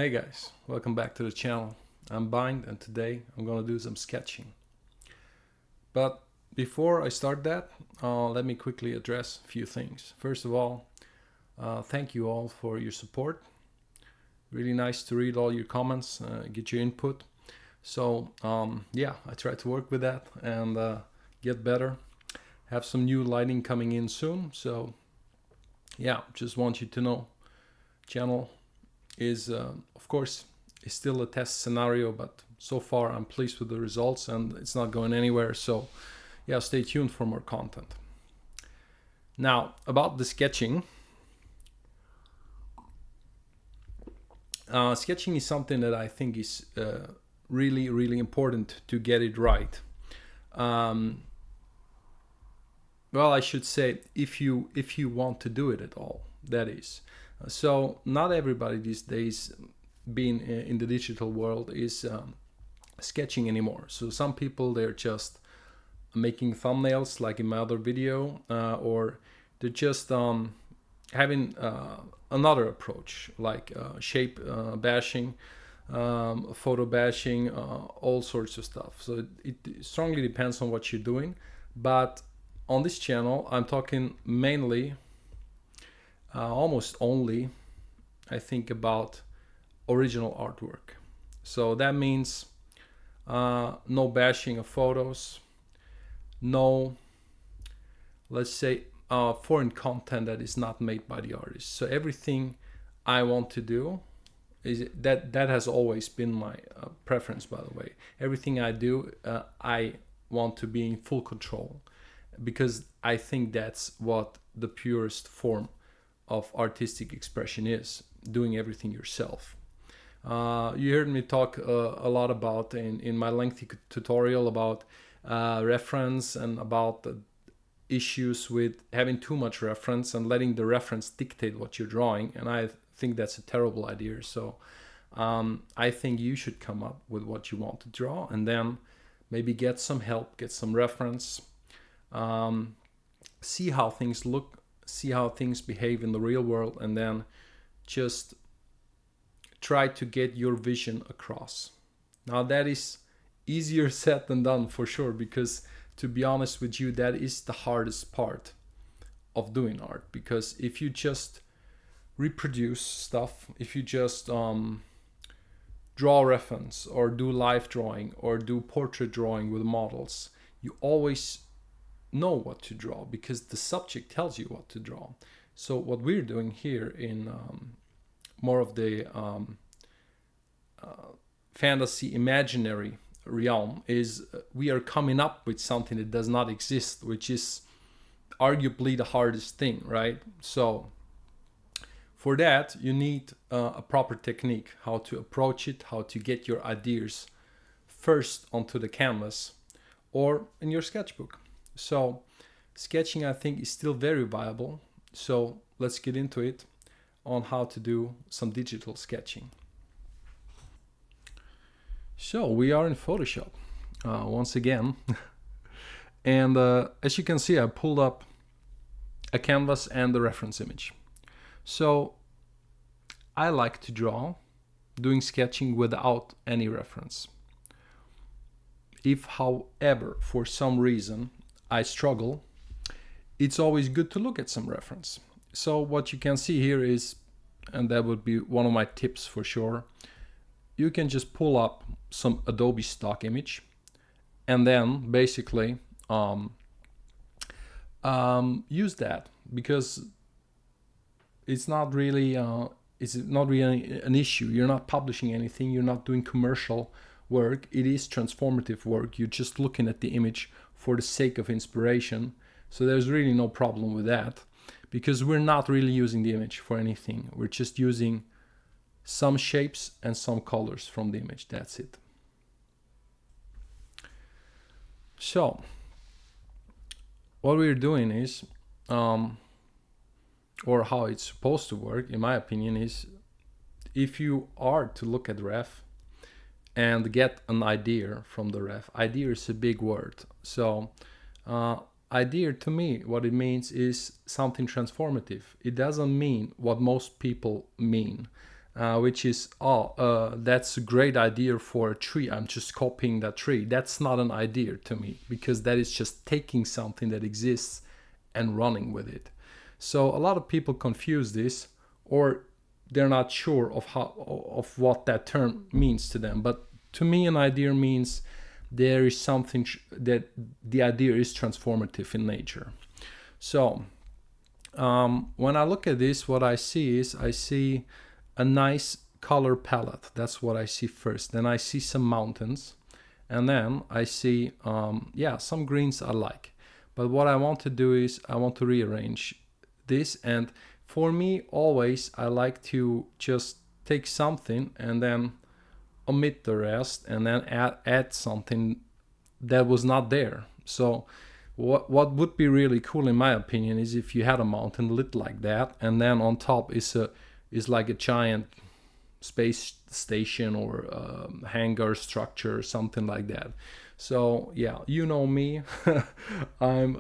Hey guys, welcome back to the channel. I'm Bind and today I'm gonna do some sketching. But before I start that, let me quickly address a few things. First of all, thank you all for your support. Really nice to read all your comments, get your input. So yeah, I try to work with that and get better. Have some new lighting coming in soon. So yeah, just want you to know, channel is of course is still a test scenario, but so far I'm pleased with the results and it's not going anywhere. So yeah, stay tuned for more content. Now about the sketching. Sketching is something that I think is really important to get it right. Well, I should say if you want to do it at all, that is. So not everybody these days, being in the digital world, is sketching anymore. So some people, they're just making thumbnails like in my other video, or they're just having another approach like shape bashing, photo bashing, all sorts of stuff. So it strongly depends on what you're doing. But on this channel, I'm talking mainly, almost only, I think, about original artwork. So that means no bashing of photos, no, let's say, foreign content that is not made by the artist. So everything I want to do is that has always been my preference, by the way. Everything I do, I want to be in full control, because I think that's what the purest form of artistic expression is, doing everything yourself. You heard me talk a lot about in my lengthy tutorial about reference and about the issues with having too much reference and letting the reference dictate what you're drawing, and I think that's a terrible idea. So I think you should come up with what you want to draw and then maybe get some help, get some reference, see how things look, see how things behave in the real world, and then just try to get your vision across. Now that is easier said than done, for sure, because to be honest with you, that is the hardest part of doing art. Because if you just reproduce stuff, if you just draw reference or do live drawing or do portrait drawing with models, you always know what to draw because the subject tells you what to draw. So what we're doing here in more of the fantasy imaginary realm is we are coming up with something that does not exist, which is arguably the hardest thing, right? So for that you need a proper technique, how to approach it, how to get your ideas first onto the canvas or in your sketchbook. So sketching, I think, is still very viable. So let's get into it on how to do some digital sketching. So we are in Photoshop once again. And as you can see, I pulled up a canvas and the reference image. So I like to draw doing sketching without any reference. If, however, for some reason I struggle, it's always good to look at some reference. So what you can see here is, and that would be one of my tips for sure, you can just pull up some Adobe stock image and then basically use that, because it's not really an issue. You're not publishing anything, you're not doing commercial work, it is transformative work. You're just looking at the image for the sake of inspiration. So there's really no problem with that, because we're not really using the image for anything. We're just using some shapes and some colors from the image. That's it. So what we're doing is, or how it's supposed to work, in my opinion, is if you are to look at ref and get an idea from the ref. Idea is a big word. So idea, to me, what it means is something transformative. It doesn't mean what most people mean. which is, oh, that's a great idea for a tree. I'm just copying that tree. That's not an idea to me, because that is just taking something that exists and running with it. So a lot of people confuse this, or they're not sure of what that term means to them. But to me, an idea means there is something that the idea is transformative in nature. So when I look at this, what I see is I see a nice color palette. That's what I see first. Then I see some mountains, and then I see some greens I like. But what I want to do is I want to rearrange this, and for me always I like to just take something and then omit the rest, and then add something that was not there. So what would be really cool in my opinion is if you had a mountain lit like that, and then on top is like a giant space station or hangar structure, something like that. So yeah, you know me, I'm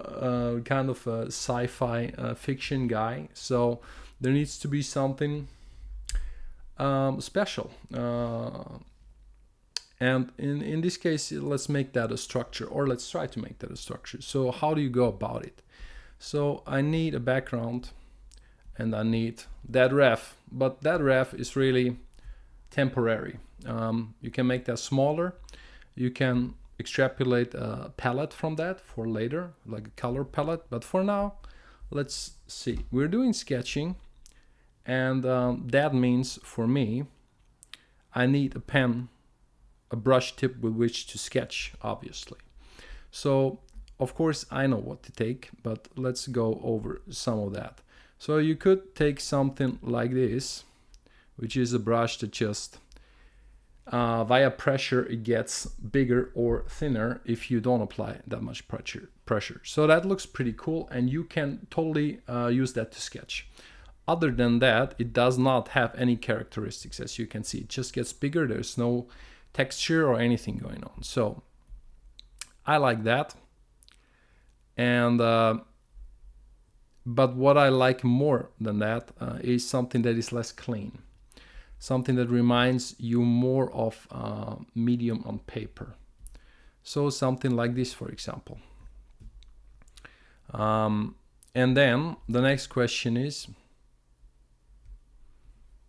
kind of a sci-fi fiction guy, so there needs to be something special. And in this case, let's make that a structure, or let's try to make that a structure. So how do you go about it? So I need a background, and I need that ref, but that ref is really temporary. You can make that smaller. You can extrapolate a palette from that for later, like a color palette. But for now, let's see. We're doing sketching, and that means for me, I need a pen, a brush tip with which to sketch, obviously. So of course I know what to take, but let's go over some of that. So you could take something like this, which is a brush that just via pressure it gets bigger or thinner if you don't apply that much pressure. So that looks pretty cool, and you can totally use that to sketch. Other than that, it does not have any characteristics. As you can see, it just gets bigger. There's no texture or anything going on. So I like that. And but what I like more than that is something that is less clean, something that reminds you more of medium on paper. So something like this, for example. And then the next question is,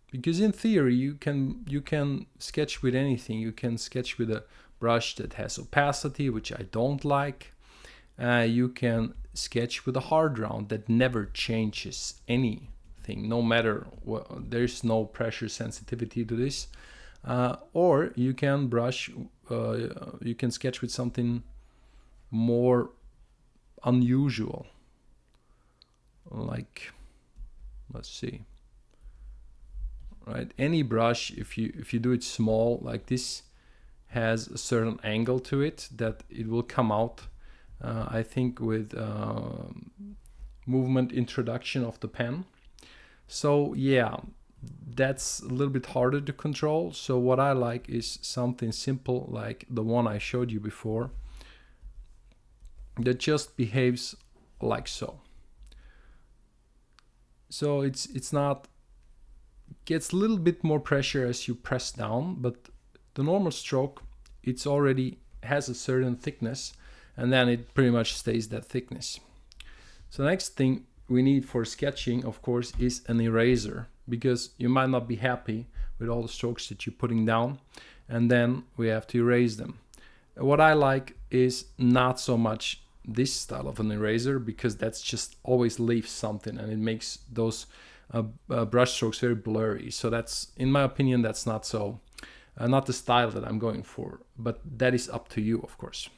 because in theory you can sketch with anything. You can sketch with a brush that has opacity, which I don't like. You can sketch with a hard round that never changes anything, no matter what. There's no pressure sensitivity to this. Or you can you can sketch with something more unusual, like, let's see. Right, any brush, if you do it small like this, has a certain angle to it that it will come out. I think with movement introduction of the pen. So yeah, that's a little bit harder to control. So what I like is something simple like the one I showed you before, that just behaves like so. So it's not, gets a little bit more pressure as you press down, but the normal stroke, it's already has a certain thickness, and then it pretty much stays that thickness. So the next thing we need for sketching, of course, is an eraser, because you might not be happy with all the strokes that you're putting down, and then we have to erase them. What I like is not so much this style of an eraser, because that's just always leaves something, and it makes those brush strokes very blurry. So that's, in my opinion, that's not so not the style that I'm going for, but that is up to you, of course.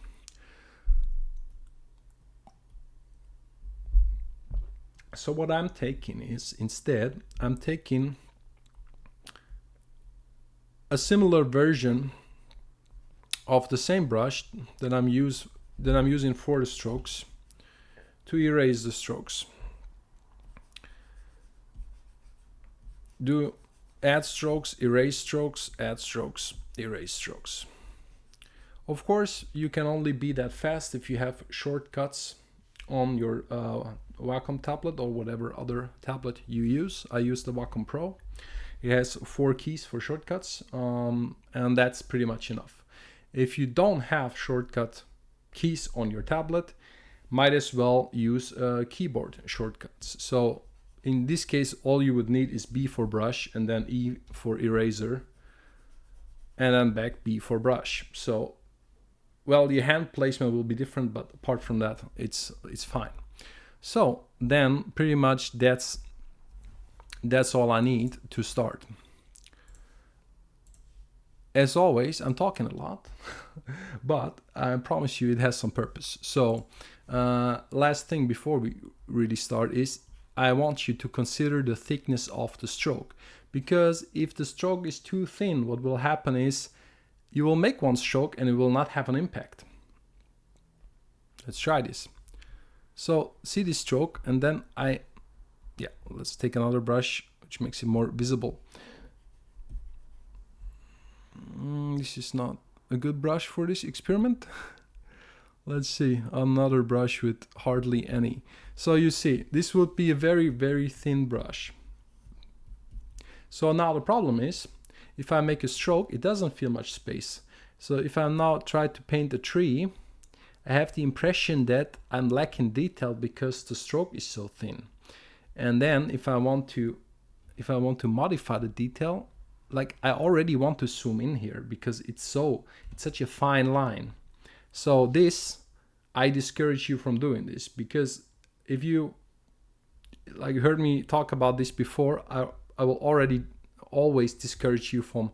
So what I'm taking is, instead, I'm taking a similar version of the same brush that I'm using for the strokes to erase the strokes. Do add strokes, erase strokes, add strokes, erase strokes. Of course, you can only be that fast if you have shortcuts on your Wacom tablet or whatever other tablet you use. I use the Wacom Pro. It has 4 keys for shortcuts, and that's pretty much enough. If you don't have shortcut keys on your tablet, might as well use keyboard shortcuts. So in this case, all you would need is B for brush, and then E for eraser, and then back B for brush. So, well, your hand placement will be different, but apart from that, it's fine. So then pretty much that's all I need to start. As always, I'm talking a lot, but I promise you it has some purpose. So last thing before we really start is I want you to consider the thickness of the stroke, because if the stroke is too thin, what will happen is you will make one stroke and it will not have an impact. Let's try this. So see this stroke, and then let's take another brush which makes it more visible. This is not a good brush for this experiment. Let's see, another brush with hardly any. So you see, this would be a very, very thin brush. So now the problem is, if I make a stroke, it doesn't feel much space. So if I now try to paint a tree, I have the impression that I'm lacking detail because the stroke is so thin. And then if I want to modify the detail, like I already want to zoom in here because it's such a fine line. So this, I discourage you from doing this, because if you like heard me talk about this before, I will always discourage you from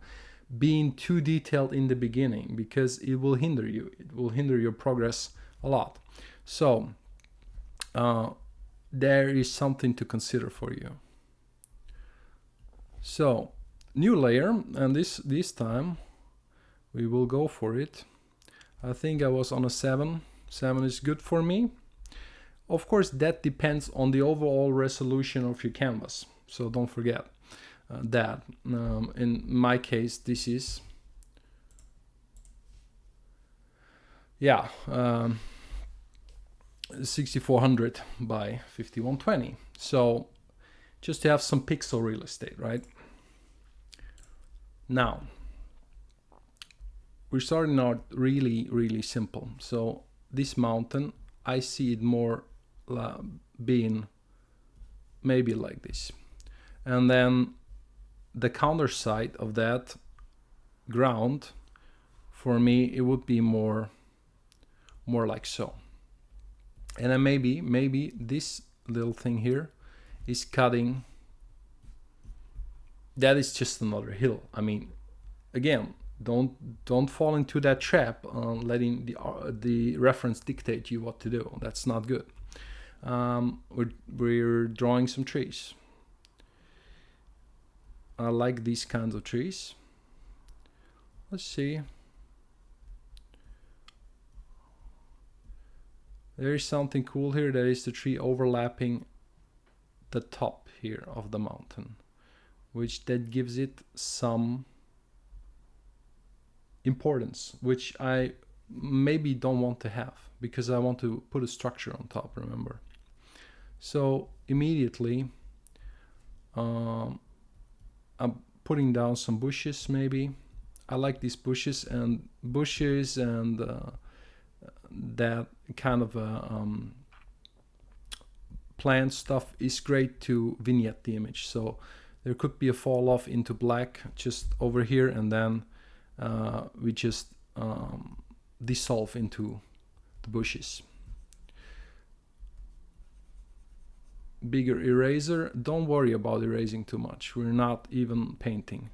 being too detailed in the beginning, because it will hinder you. It will hinder your progress a lot. So there is something to consider for you. So new layer, and this time we will go for it. I think I was on a 7. 7 is good for me. Of course, that depends on the overall resolution of your canvas, so don't forget that. In my case, this is 6400 by 5120. So just to have some pixel real estate, right? Now we're starting out really, really simple. So this mountain, I see it more being maybe like this, and then the counter side of that ground, for me it would be more like so. And then maybe this little thing here is cutting. That is just another hill. I mean, again, don't fall into that trap on letting the reference dictate you what to do. That's not good. We're drawing some trees. I like these kinds of trees. Let's see. There is something cool here. That is the tree overlapping the top here of the mountain, which that gives it some importance, which I maybe don't want to have, because I want to put a structure on top, remember. So immediately I'm putting down some bushes. Maybe I like these bushes and that kind of plant stuff is great to vignette the image. So there could be a fall off into black just over here, and then we just dissolve into the bushes. Bigger eraser. Don't worry about erasing too much. We're not even painting.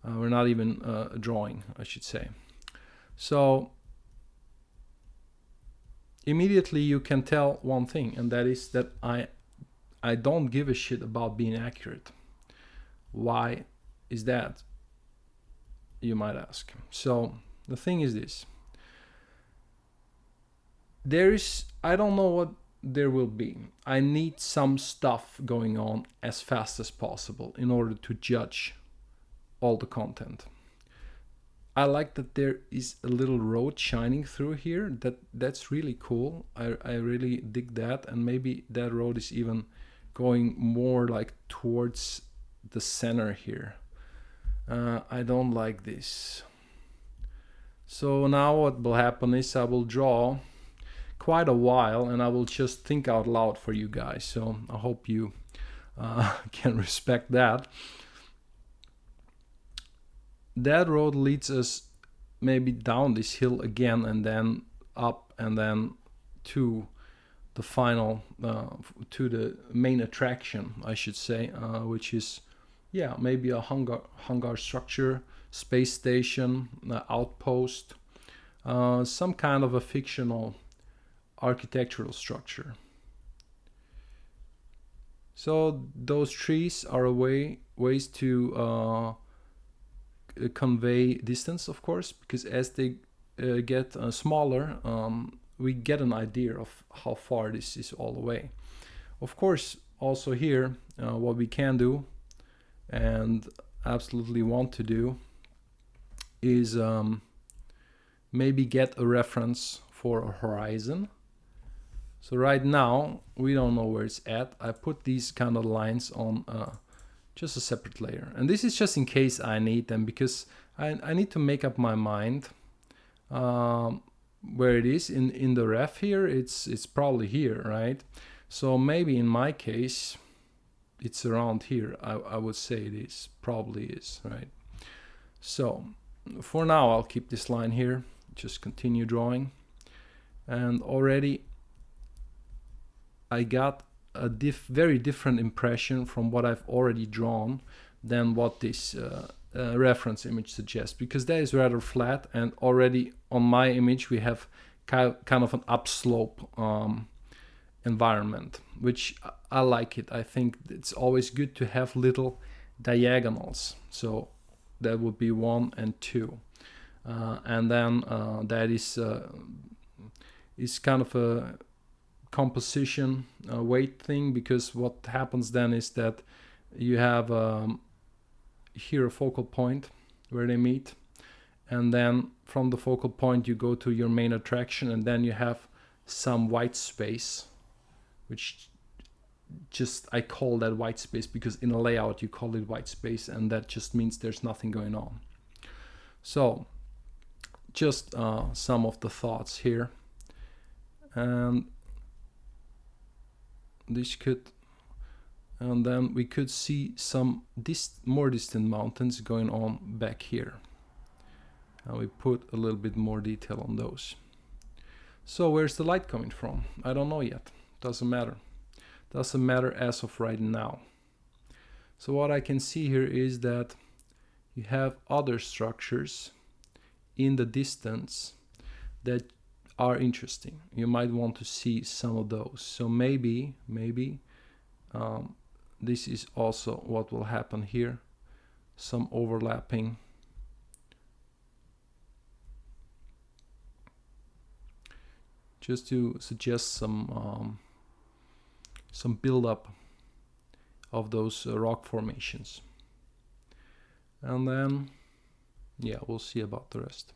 We're not even drawing, I should say. So immediately you can tell one thing, and that is that I don't give a shit about being accurate. Why is that, you might ask? So the thing is this. I don't know what there will be. I need some stuff going on as fast as possible in order to judge all the content. I like that there is a little road shining through here. That's really cool. I really dig that, and maybe that road is even going more like towards the center here. I don't like this. So now what will happen is I will draw quite a while and I will just think out loud for you guys. So I hope you can respect that. That road leads us maybe down this hill again and then up and then to the final, to the main attraction, I should say, which is, yeah, maybe a hangar structure, space station, outpost, some kind of a fictional architectural structure. So those trees are ways to convey distance, of course, because as they get smaller, we get an idea of how far this is all away. Of course, also here, what we can do and absolutely want to do is maybe get a reference for a horizon. So right now, we don't know where it's at. I put these kind of lines on just a separate layer. And this is just in case I need them, because I need to make up my mind where it is in the ref here. It's probably here, right? So maybe in my case, it's around here. I would say it is, probably is, right? So for now, I'll keep this line here, just continue drawing. And already I got a very different impression from what I've already drawn than what this reference image suggests, because that is rather flat, and already on my image we have kind of an upslope environment, which I like it. I think it's always good to have little diagonals. So that would be 1 and 2, and then that is kind of a composition weight thing, because what happens then is that you have here a focal point where they meet, and then from the focal point you go to your main attraction, and then you have some white space, which just I call that white space because in a layout you call it white space, and that just means there's nothing going on. So just some of the thoughts here, and this could, and then we could see some more distant mountains going on back here, and we put a little bit more detail on those. So where's the light coming from? I don't know yet. Doesn't matter as of right now. So what I can see here is that you have other structures in the distance that are interesting. You might want to see some of those. So maybe this is also what will happen here. Some overlapping. Just to suggest some build-up of those rock formations. And then, yeah, we'll see about the rest.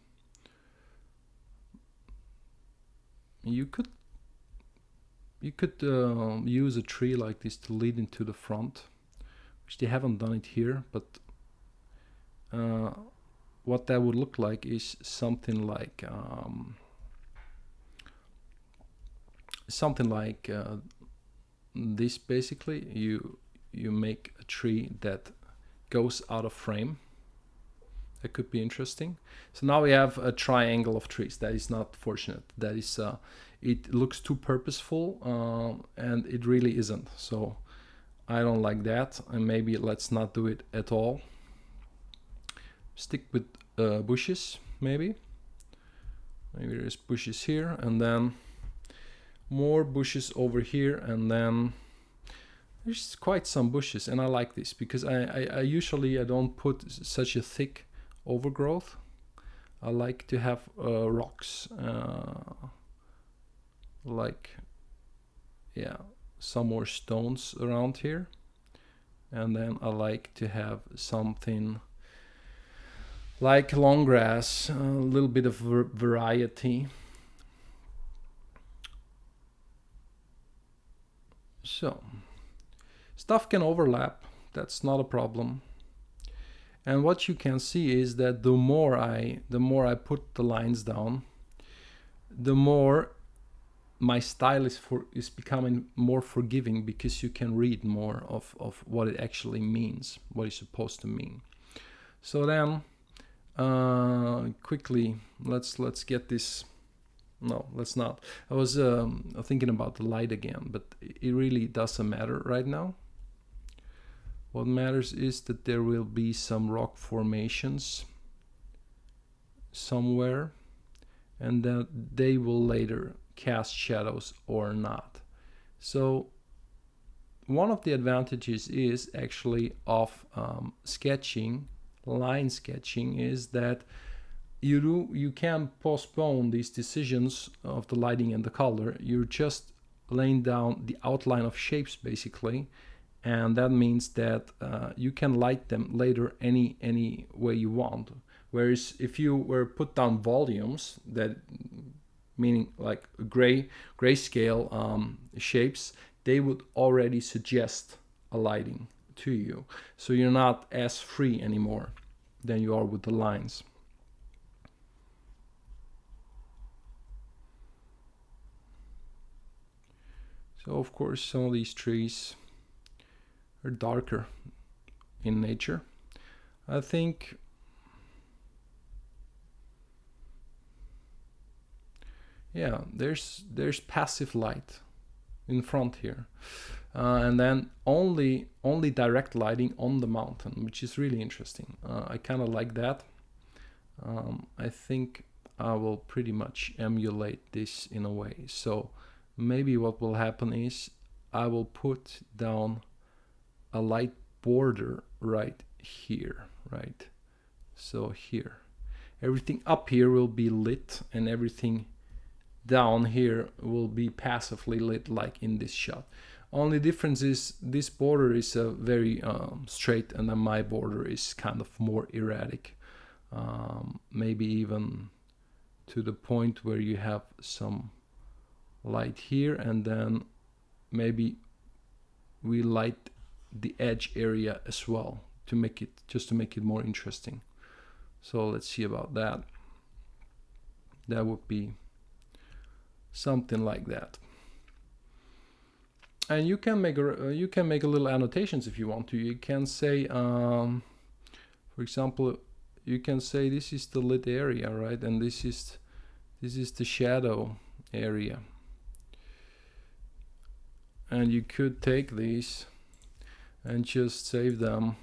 You could use a tree like this to lead into the front, which they haven't done it here, but what that would look like is something like this. Basically, you make a tree that goes out of frame. That could be interesting. So now we have a triangle of trees. That is not fortunate. That is, it looks too purposeful, and it really isn't. So I don't like that, and maybe let's not do it at all. Stick with bushes, maybe. Maybe there's bushes here, and then more bushes over here, and then there's quite some bushes, and I like this because I usually don't put such a thick overgrowth. I like to have rocks, some more stones around here, and then I like to have something like long grass, a little bit of variety. So stuff can overlap that's not a problem. And what you can see is that the more I put the lines down, the more my style is becoming more forgiving, because you can read more of what it actually means, what it's supposed to mean. So then quickly, let's get this. No, let's not. I was thinking about the light again, but it really doesn't matter right now. What matters is that there will be some rock formations somewhere, and that they will later cast shadows or not. So one of the advantages is actually of sketching, line sketching, is that you can postpone these decisions of the lighting and the color. You're just laying down the outline of shapes basically, and that means that you can light them later any way you want. Whereas if you were put down volumes, that meaning like grayscale shapes, they would already suggest a lighting to you. So you're not as free anymore than you are with the lines. So of course some of these trees are darker in nature. I think there's passive light in front here, and then only direct lighting on the mountain, which is really interesting. I kind of like that. I think I will pretty much emulate this in a way. So maybe what will happen is I will put down a light border right here, right? So here, everything up here will be lit, and everything down here will be passively lit, like in this shot. Only difference is this border is a very straight, and then my border is kind of more erratic, maybe even to the point where you have some light here, and then maybe we light the edge area as well to make it more interesting. So let's see about that. That would be something like that. And you can make a little annotations if you want to. You can say, for example, you can say this is the lit area, right? And this is the shadow area. And you could take these and just save them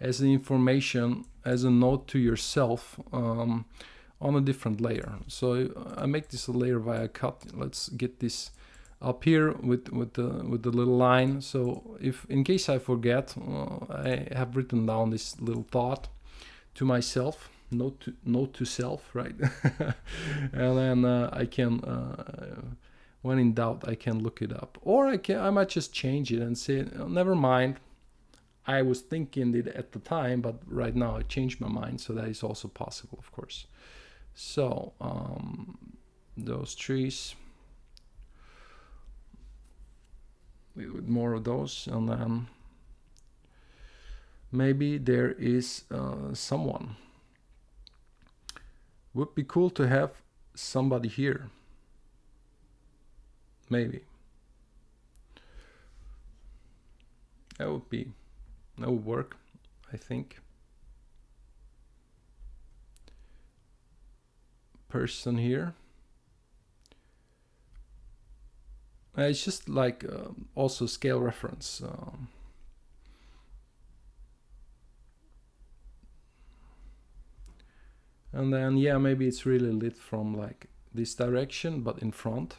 as an information, as a note to yourself, on a different layer. So I make this a layer via cut. Let's get this up here with the little line. So if in case I forget, I have written down this little thought to myself, note to self, right? And then I can, when in doubt, I can look it up, or I might just change it and say, oh, never mind. I was thinking it at the time, but right now I changed my mind. So that is also possible, of course. So those trees, with more of those, and then maybe there is someone. Would be cool to have somebody here. Maybe that would work, I think. Person here. It's just like also scale reference. And then maybe it's really lit from like this direction, but in front.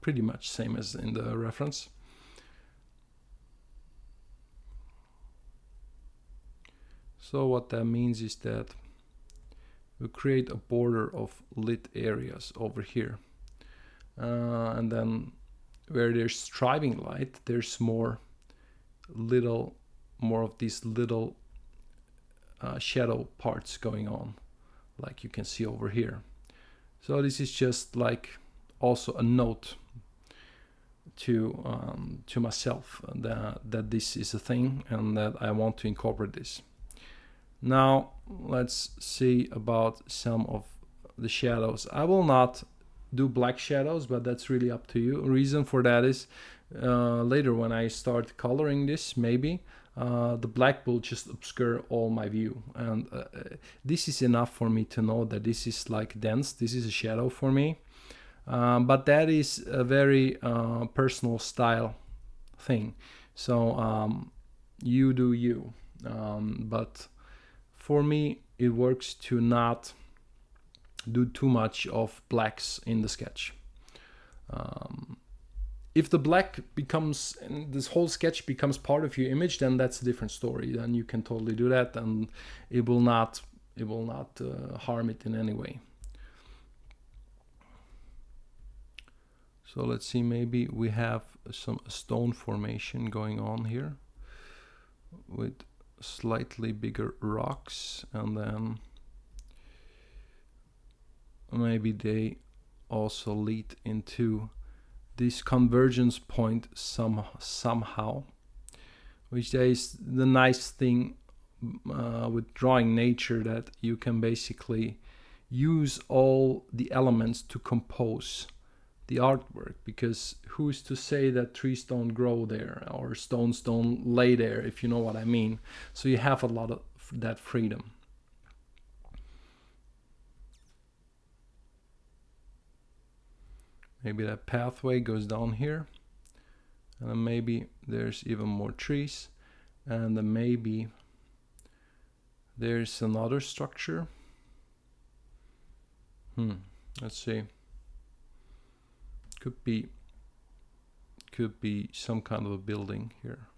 Pretty much same as in the reference. So what that means is that we create a border of lit areas over here. And then where there's striving light, there's more of these little shadow parts going on, like you can see over here. So this is just like also a note to myself that this is a thing and that I want to incorporate this. Now let's see about some of the shadows. I will not do black shadows, but that's really up to you. Reason for that is later when I start coloring this, maybe the black will just obscure all my view, and this is enough for me to know that this is like dense, this is a shadow for me. But that is a very personal style thing, so you do you. But for me it works to not do too much of blacks in the sketch. If the black becomes, and this whole sketch becomes part of your image, then that's a different story. Then you can totally do that, and it will not harm it in any way. So let's see, maybe we have some stone formation going on here with slightly bigger rocks, and then maybe they also lead into this convergence point somehow, which is the nice thing with drawing nature, that you can basically use all the elements to compose the artwork, because who's to say that trees don't grow there or stones don't lay there, if you know what I mean. So you have a lot of that freedom. Maybe that pathway goes down here, and then maybe there's even more trees, and then maybe there's another structure. Let's see. Could be some kind of a building here.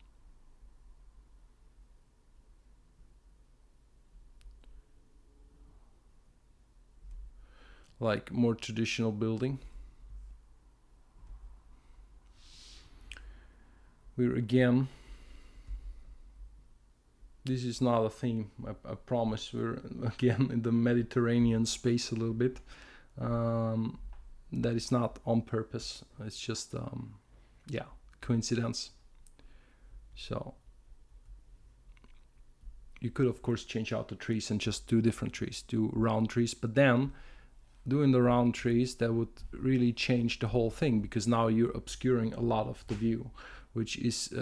Like more traditional building. We're again, this is not a theme, I promise. We're again in the Mediterranean space a little bit. That is not on purpose, it's just coincidence. So you could of course change out the trees and just do different trees, do round trees, but then doing the round trees, that would really change the whole thing, because now you're obscuring a lot of the view, which is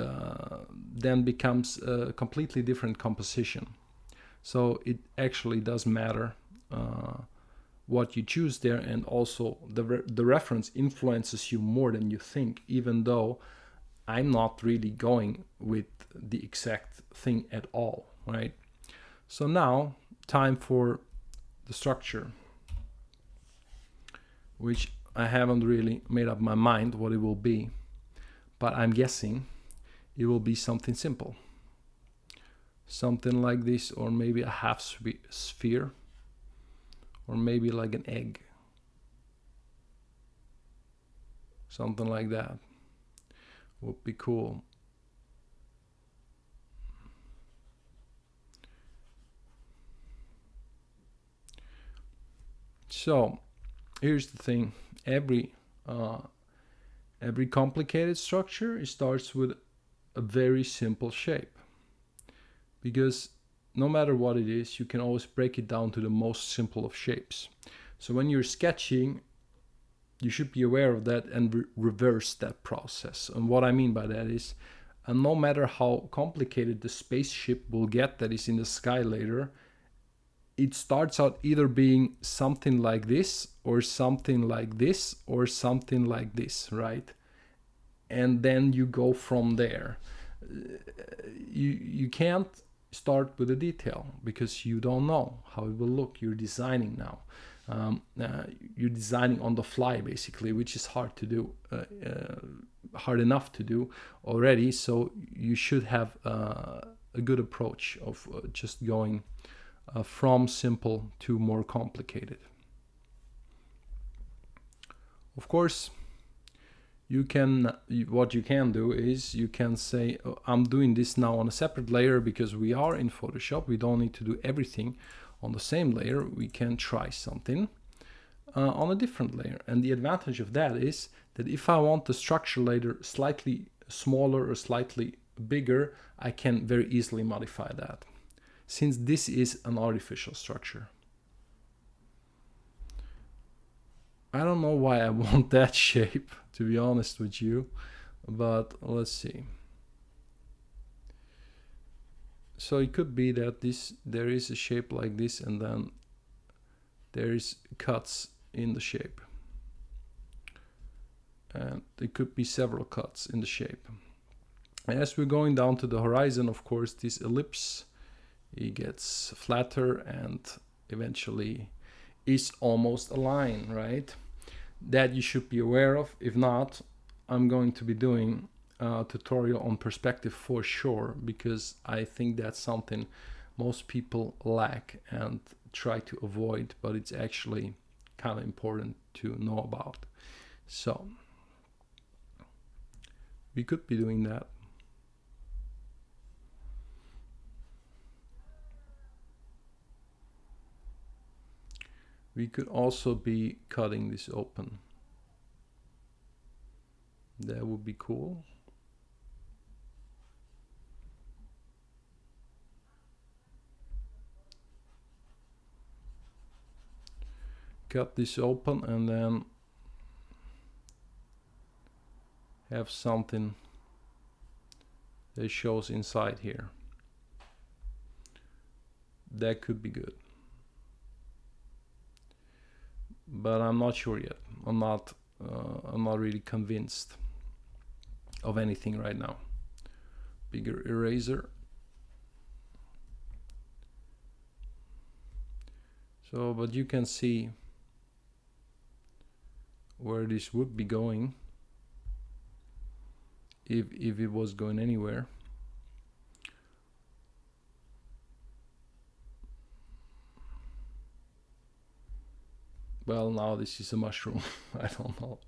then becomes a completely different composition. So it actually does matter what you choose there, and also the reference influences you more than you think, even though I'm not really going with the exact thing at all, right? So now time for the structure, which I haven't really made up my mind what it will be, but I'm guessing it will be something simple, something like this, or maybe a half sphere, or maybe like an egg, something like that would be cool. So here's the thing, every complicated structure, it starts with a very simple shape, because no matter what it is, you can always break it down to the most simple of shapes. So when you're sketching, you should be aware of that and reverse that process. And what I mean by that is, no matter how complicated the spaceship will get that is in the sky later, it starts out either being something like this, or something like this, or something like this, right? And then you go from there. You can't start with a detail, because you don't know how it will look. You're designing now. You're designing on the fly, basically, which is hard to do, hard enough to do already. So you should have a good approach of just going from simple to more complicated. Of course, what you can do is you can say, oh, I'm doing this now on a separate layer because we are in Photoshop. We don't need to do everything on the same layer. We can try something. on a different layer. And the advantage of that is that if I want the structure layer slightly smaller or slightly bigger, I can very easily modify that, since this is an artificial structure. I don't know why I want that shape, to be honest with you, but let's see. So it could be that there is a shape like this, and then there is cuts in the shape, and there could be several cuts in the shape. And as we're going down to the horizon, of course, this ellipse, it gets flatter and eventually is almost a line, right? That you should be aware of. If not, I'm going to be doing a tutorial on perspective for sure, because I think that's something most people lack and try to avoid, but it's actually kind of important to know about. So we could be doing that. We could also be cutting this open. That would be cool. Cut this open and then have something that shows inside here. That could be good, but I'm not sure yet. I'm not really convinced of anything right now. Bigger eraser. So, but you can see where this would be going if it was going anywhere. Well, now this is a mushroom. I don't know.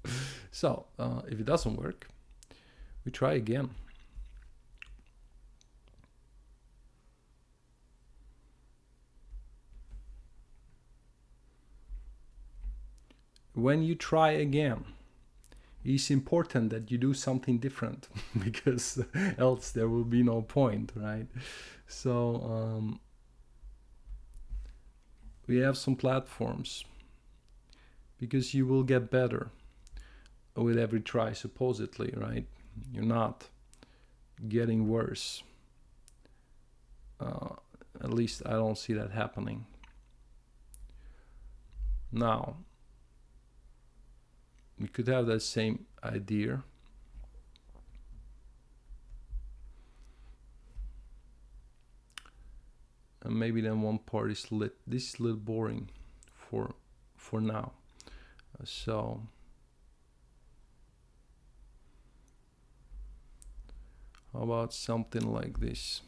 So if it doesn't work, we try again. When you try again, it's important that you do something different because else there will be no point, right? So we have some platforms, because you will get better with every try, supposedly, right? You're not getting worse. At least I don't see that happening. Now, we could have that same idea. And maybe then one part is lit. This is a little boring for now. So how about something like this?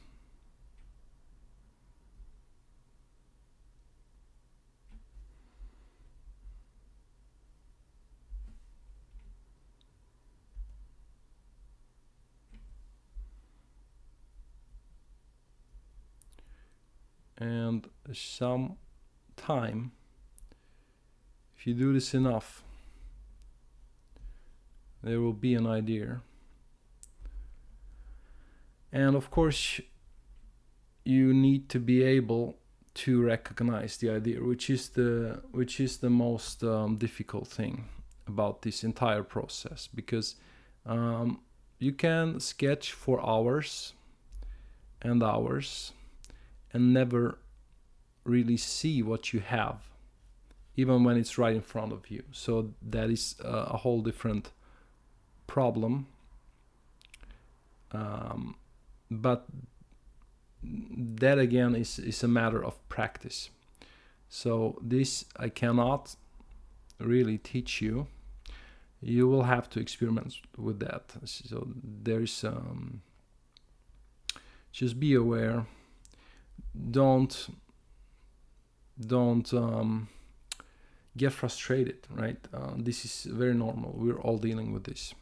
And some time, if you do this enough, there will be an idea. And of course, you need to be able to recognize the idea, which is the most difficult thing about this entire process, because you can sketch for hours and hours and never really see what you have, even when it's right in front of you. So that is a whole different problem. But that again is a matter of practice. So this I cannot really teach you. You will have to experiment with that. So there's just be aware. Don't get frustrated, right? This is very normal. We're all dealing with this.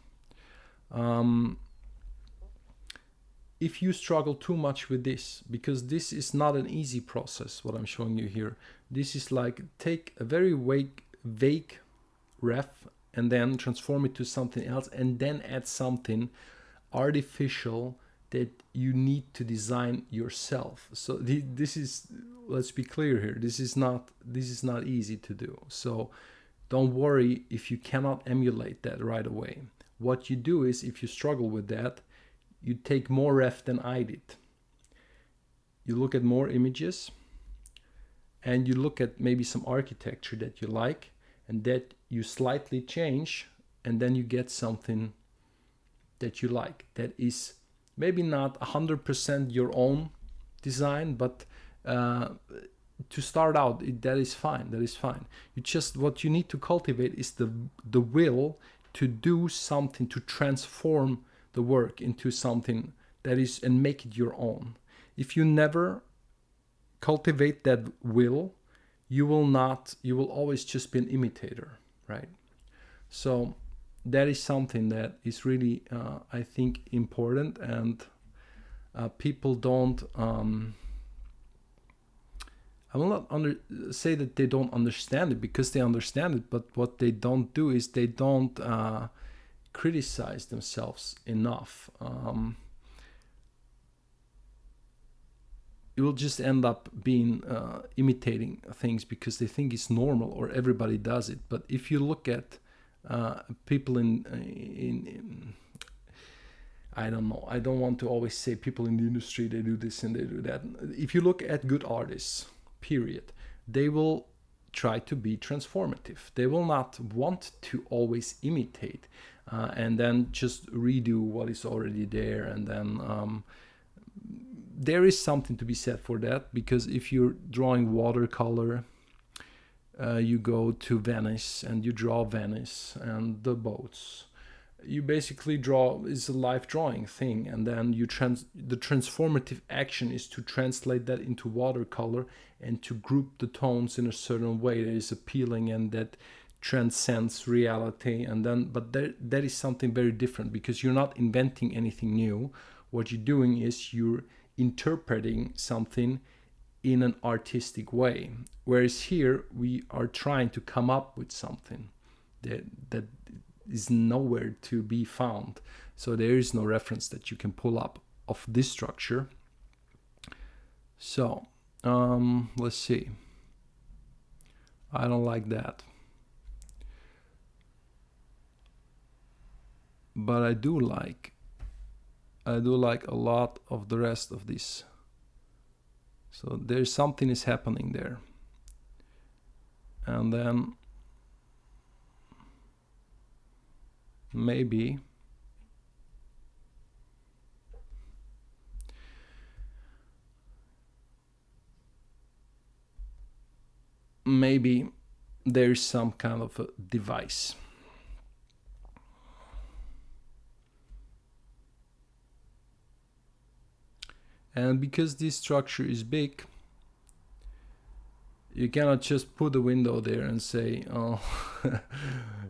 If you struggle too much with this, because this is not an easy process, what I'm showing you here, this is like take a very vague ref and then transform it to something else and then add something artificial that you need to design yourself. So this is, let's be clear here, this is not easy to do. So don't worry if you cannot emulate that right away. What you do is, if you struggle with that, you take more ref than I did. You look at more images and you look at maybe some architecture that you like and that you slightly change, and then you get something that you like that is maybe not 100% your own design, but to start out, that is fine. You just, what you need to cultivate is the will to do something, to transform the work into something that is, and make it your own. If you never cultivate that will, you will always just be an imitator, right? So that is something that is really, I think, important, and people don't, I will not say that they don't understand it, because they understand it, but what they don't do is they don't criticize themselves enough. You will just end up being imitating things because they think it's normal or everybody does it. But if you look at people in I don't know, I don't want to always say people in the industry, they do this and they do that. If you look at good artists, period, they will try to be transformative. They will not want to always imitate and then just redo what is already there. And then there is something to be said for that, because if you're drawing watercolor, you go to Venice and you draw Venice and the boats. You basically draw, is a live drawing thing, and then you the transformative action is to translate that into watercolor and to group the tones in a certain way that is appealing and that transcends reality. And then, but that is something very different, because you're not inventing anything new. What you're doing is you're interpreting something in an artistic way, whereas here we are trying to come up with something that is nowhere to be found. So there is no reference that you can pull up of this structure. So let's see. I don't like that, but I do like a lot of the rest of this. So there's something is happening there. And then maybe there's some kind of a device. And because this structure is big, you cannot just put a window there and say, oh,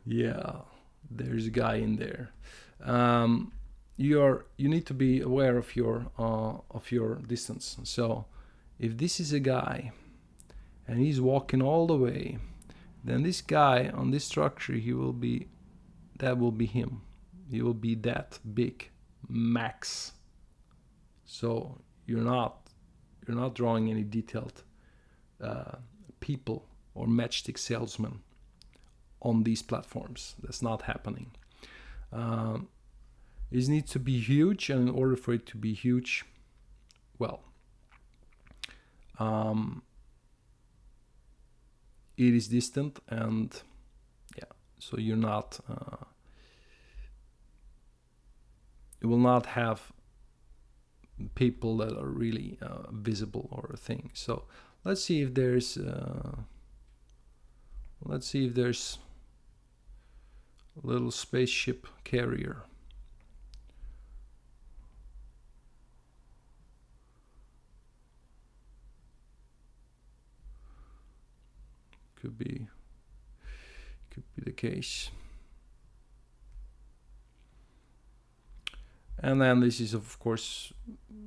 yeah, there's a guy in there. You need to be aware of your distance. So if this is a guy and he's walking all the way, then this guy on this structure, that will be him. He will be that big, max. So you're not drawing any detailed people or matchstick salesmen on these platforms. That's not happening. It needs to be huge, and in order for it to be huge, well, it is distant, and yeah, so you're not, you will not have people that are really visible or a thing. So let's see if there's a little spaceship carrier. Could be the case. And then this is, of course,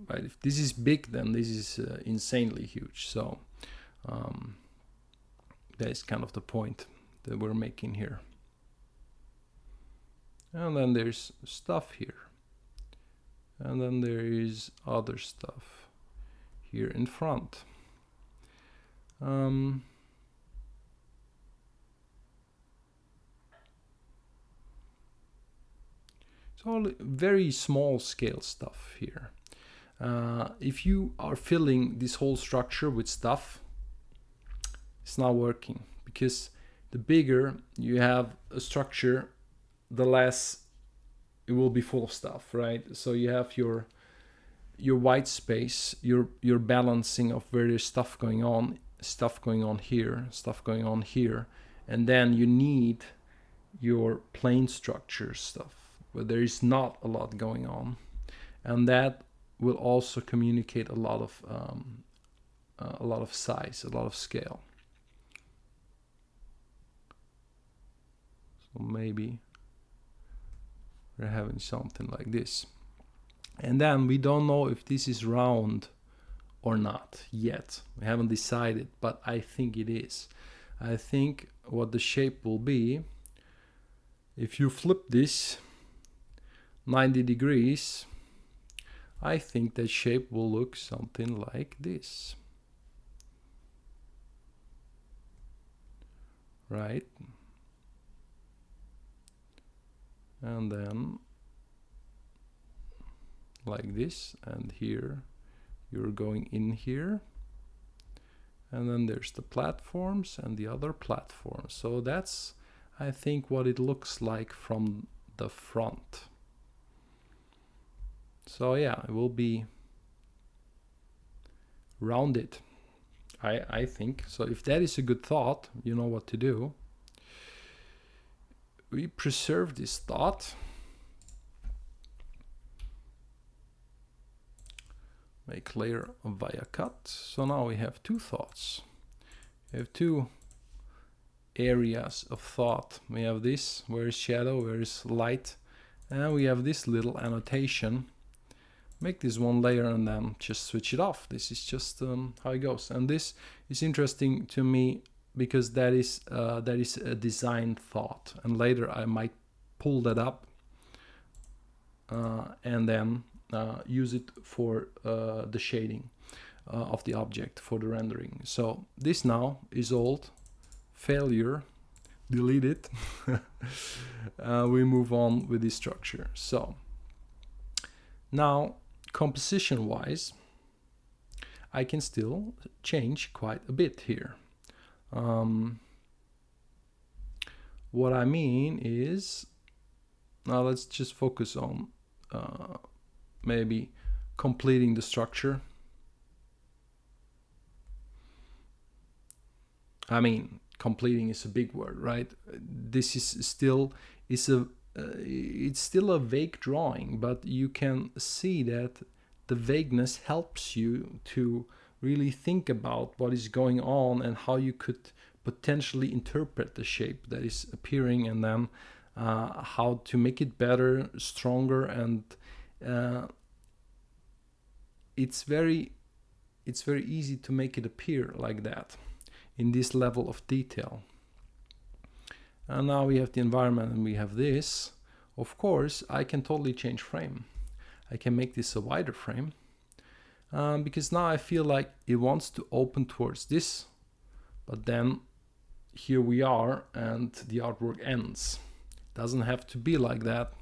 right, if this is big, then this is insanely huge. So that is kind of the point that we're making here. And then there's stuff here. And then there is other stuff here in front. It's all very small scale stuff here. If you are filling this whole structure with stuff, it's not working, because the bigger you have a structure, the less it will be full of stuff, right? So you have your white space, your balancing of various stuff going on here, stuff going on here, and then you need your plane structure stuff where there is not a lot going on, and that will also communicate a lot of size, a lot of scale. So maybe we're having something like this. And then we don't know if this is round or not yet. We haven't decided, but I think it is. I think what the shape will be, if you flip this 90 degrees, I think that shape will look something like this. Right? And then like this, and here you're going in here, and then there's the platforms and the other platforms. So that's, I think, what it looks like from the front. So yeah, it will be rounded, I think. So if that is a good thought, you know what to do. We preserve this thought. Make layer via cut. So now we have two thoughts. We have two areas of thought. We have this, where is shadow, where is light, and we have this little annotation. Make this one layer and then just switch it off. This is just how it goes. And this is interesting to me because that is a design thought, and later I might pull that up and then use it for the shading of the object for the rendering. So this now is old, failure, delete it. We move on with this structure. So now composition wise, I can still change quite a bit here. What I mean is, now let's just focus on maybe completing the structure. I mean, completing is a big word, right? This is still it's still a vague drawing, but you can see that the vagueness helps you to really think about what is going on and how you could potentially interpret the shape that is appearing, and then how to make it better, stronger, and it's very easy to make it appear like that in this level of detail. And now we have the environment and we have this. Of course, I can totally change frame. I can make this a wider frame because now I feel like it wants to open towards this, but then here we are and the artwork ends. Doesn't have to be like that.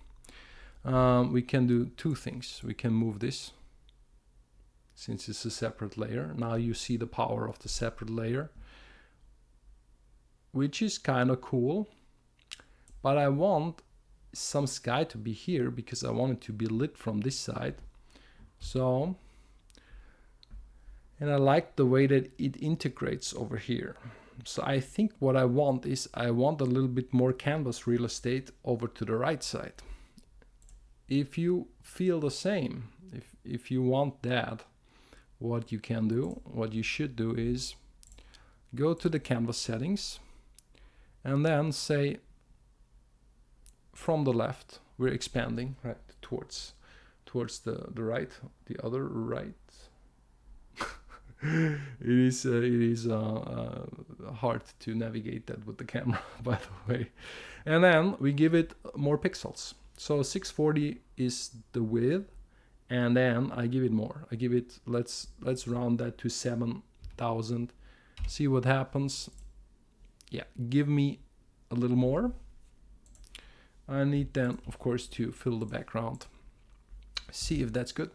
We can do two things. We can move this, since it's a separate layer. Now you see the power of the separate layer, which is kind of cool. But I want some sky to be here because I want it to be lit from this side. So, and I like the way that it integrates over here. So I think what I want is I want a little bit more canvas real estate over to the right side. If you feel the same, if you want that, what you can do, what you should do is go to the canvas settings and then say from the left, we're expanding right towards the right, the other right. hard to navigate that with the camera, by the way. And then we give it more pixels. So 640 is the width, and then I give it more. I give it, let's round that to 7,000. See what happens. Yeah, give me a little more. I need then, of course, to fill the background. See if that's good.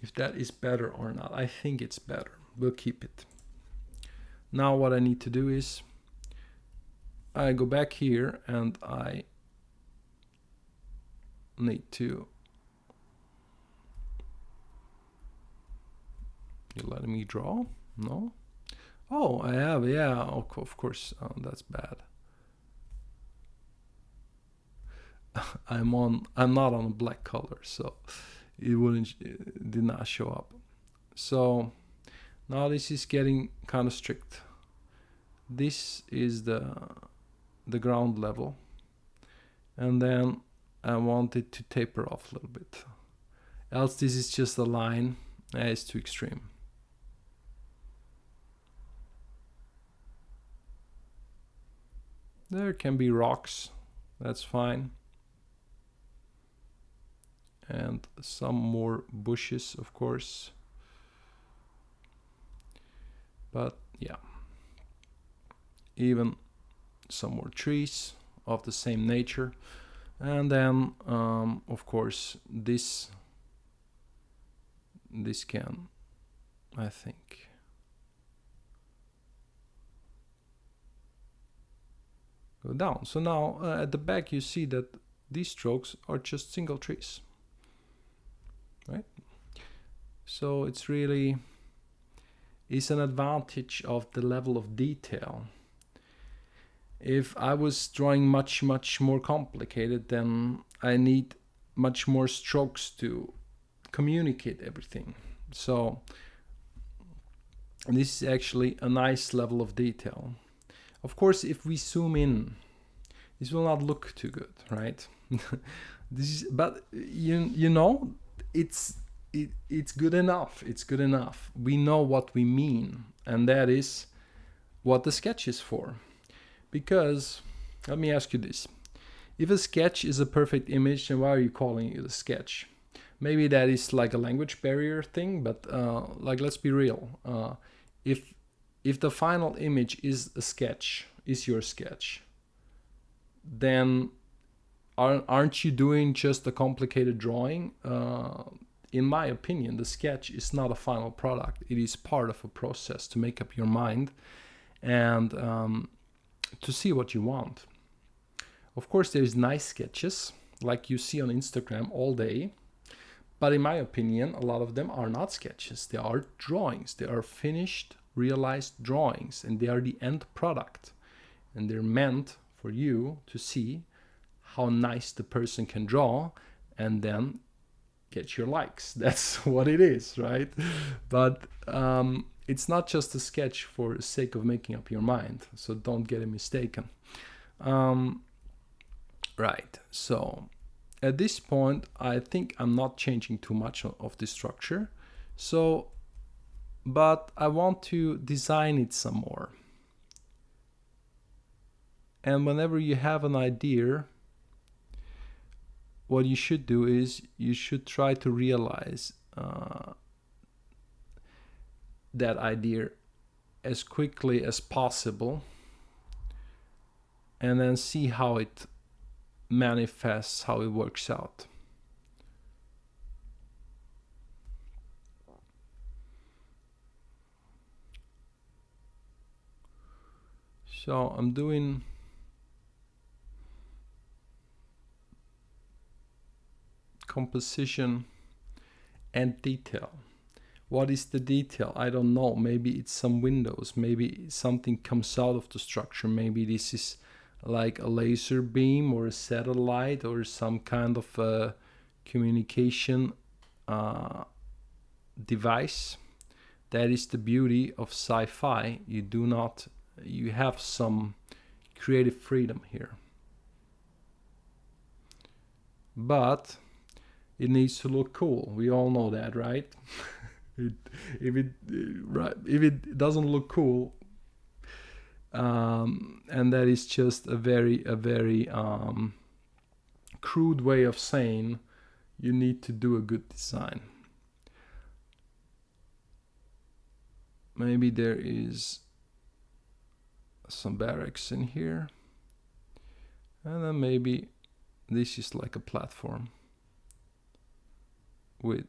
If that is better or not. I think it's better. We'll keep it. Now what I need to do is I go back here and I need to... You letting me draw? No? Oh, I have, yeah, of course. That's bad. I'm not on a black color, so it did not show up. So now this is getting kind of strict. This is the ground level, and then I want it to taper off a little bit. Else this is just a line. It's too extreme. There can be rocks, that's fine. And some more bushes, of course. But yeah, even some more trees of the same nature. And then, of course, this can, I think, go down. So now at the back you see that these strokes are just single trees, right? So it's really is an advantage of the level of detail. If I was drawing much more complicated, then I need much more strokes to communicate everything. So this is actually a nice level of detail. Of course, if we zoom in, this will not look too good, right? But you know, it's good enough. It's good enough. We know what we mean, and that is what the sketch is for. Because let me ask you this: if a sketch is a perfect image, then why are you calling it a sketch? Maybe that is like a language barrier thing, but like, let's be real. If the final image is a sketch, is your sketch, then aren't you doing just a complicated drawing? In my opinion, the sketch is not a final product. It is part of a process to make up your mind and to see what you want. Of course, there's nice sketches like you see on Instagram all day. But in my opinion, a lot of them are not sketches. They are drawings. They are finished, realized drawings, and they are the end product. And they're meant for you to see how nice the person can draw and then get your likes. That's what it is, right? But it's not just a sketch for the sake of making up your mind. So don't get it mistaken. Right, so at this point, I think I'm not changing too much of the structure. So, but I want to design it some more. And whenever you have an idea, what you should do is you should try to realize that idea as quickly as possible, and then see how it manifests, how it works out. So I'm doing composition and detail. What is the detail? I don't know. Maybe it's some windows. Maybe something comes out of the structure. Maybe this is like a laser beam or a satellite or some kind of a communication device. That is the beauty of sci-fi. You have some creative freedom here. But it needs to look cool. We all know that, right? it, if it doesn't look cool, and that is just a very crude way of saying you need to do a good design. Maybe there is some barracks in here, and then maybe this is like a platform with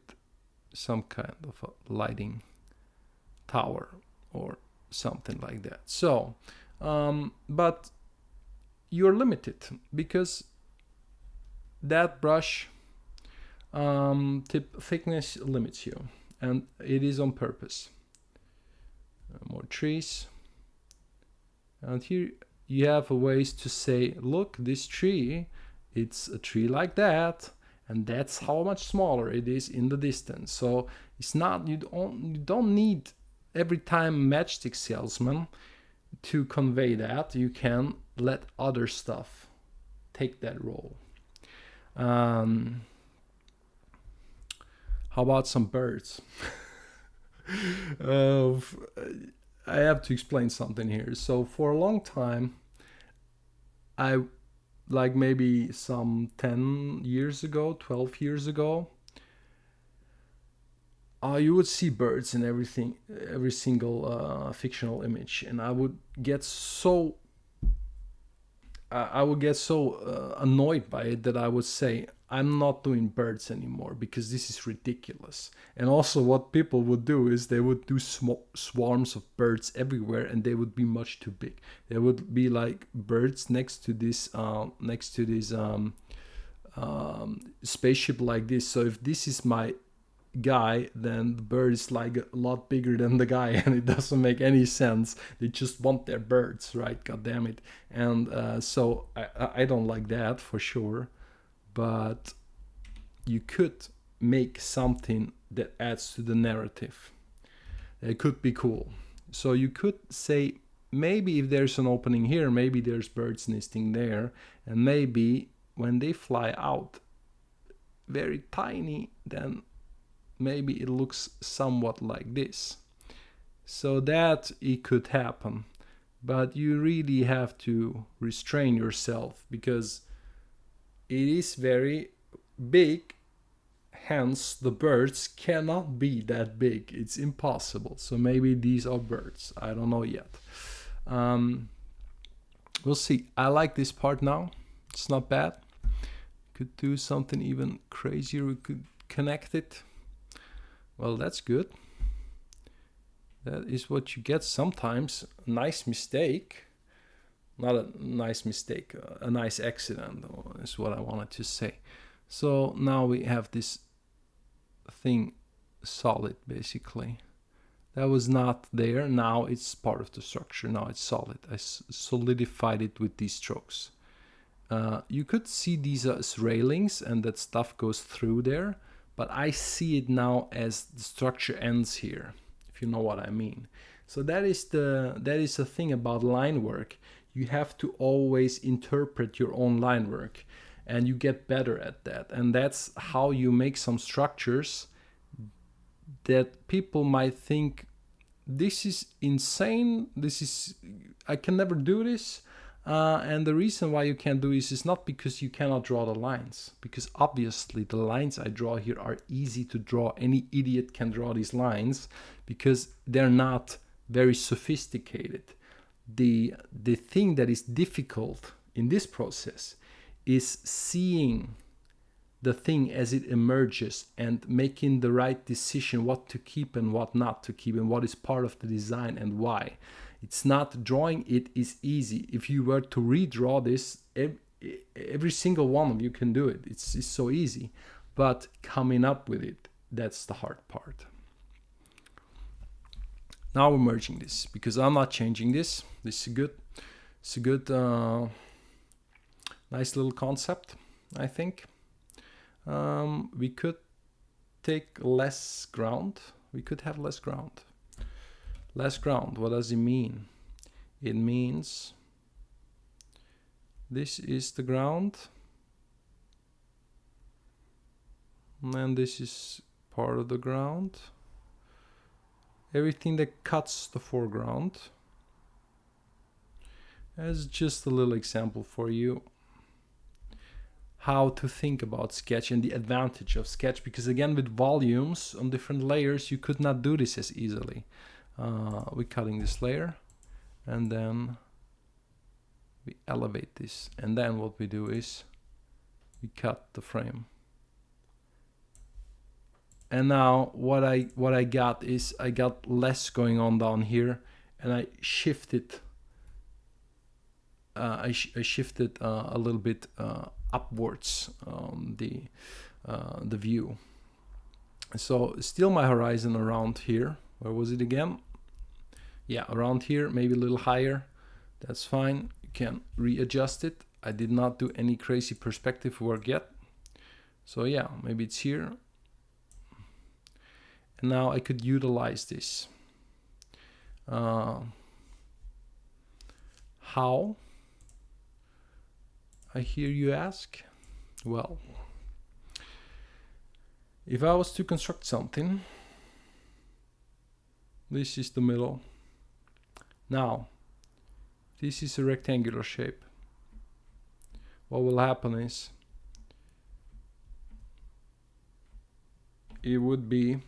some kind of a lighting tower or something like that. So but you're limited because that brush tip thickness limits you, and it is on purpose. More trees, and here you have ways to say, look, this tree, it's a tree like that, and that's how much smaller it is in the distance. So it's not, you don't need every time matchstick salesman to convey that. You can let other stuff take that role. How about some birds? I have to explain something here. So for a long time, I, like maybe some 10 years ago, 12 years ago, you would see birds in every single fictional image, and I would get so annoyed by it that I would say, I'm not doing birds anymore because this is ridiculous. And also what people would do is they would do swarms of birds everywhere, and they would be much too big. There would be like birds next to this spaceship like this. So if this is my guy, then the bird is like a lot bigger than the guy, and it doesn't make any sense. They just want their birds, right? God damn it. And so I don't like that for sure, but you could make something that adds to the narrative. It could be cool. So you could say, maybe if there's an opening here, maybe there's birds nesting there, and maybe when they fly out very tiny, then maybe it looks somewhat like this. So that it could happen, but you really have to restrain yourself because it is very big, hence the birds cannot be that big. It's impossible. So maybe these are birds, I don't know yet. We'll see. I like this part now, it's not bad. Could do something even crazier. We could connect it. Well, that's good. That is what you get sometimes. A nice mistake. Not a nice mistake, a nice accident is what I wanted to say. So now we have this thing solid, basically. That was not there. Now it's part of the structure. Now it's solid. I solidified it with these strokes. You could see these as railings and that stuff goes through there, but I see it now as the structure ends here, if you know what I mean. So that is the thing about line work. You have to always interpret your own line work, and you get better at that. And that's how you make some structures that people might think, this is insane, I can never do this. And the reason why you can't do this is not because you cannot draw the lines, because obviously the lines I draw here are easy to draw. Any idiot can draw these lines because they're not very sophisticated. The thing that is difficult in this process is seeing the thing as it emerges and making the right decision what to keep and what not to keep, and what is part of the design and why. It's not drawing it is easy. If you were to redraw this, every single one of you can do it. It's so easy. But coming up with it, that's the hard part. Now we're merging this because I'm not changing this. This is good. It's a good, nice little concept, I think. We could take less ground. We could have less ground. Less ground, what does it mean? It means this is the ground, and this is part of the ground, everything that cuts the foreground. As just a little example for you how to think about Sketch and the advantage of Sketch, because again, with volumes on different layers, you could not do this as easily. We're cutting this layer, and then we elevate this, and then what we do is we cut the frame. And now what I got is I got less going on down here, and I shifted I shifted a little bit upwards the view. So still my horizon around here. Where was it again? Yeah, around here, maybe a little higher. That's fine. You can readjust it. I did not do any crazy perspective work yet. So yeah, maybe it's here. And now I could utilize this. How? I hear you ask. Well, if I was to construct something, this is the middle. Now, this is a rectangular shape. What will happen is it would be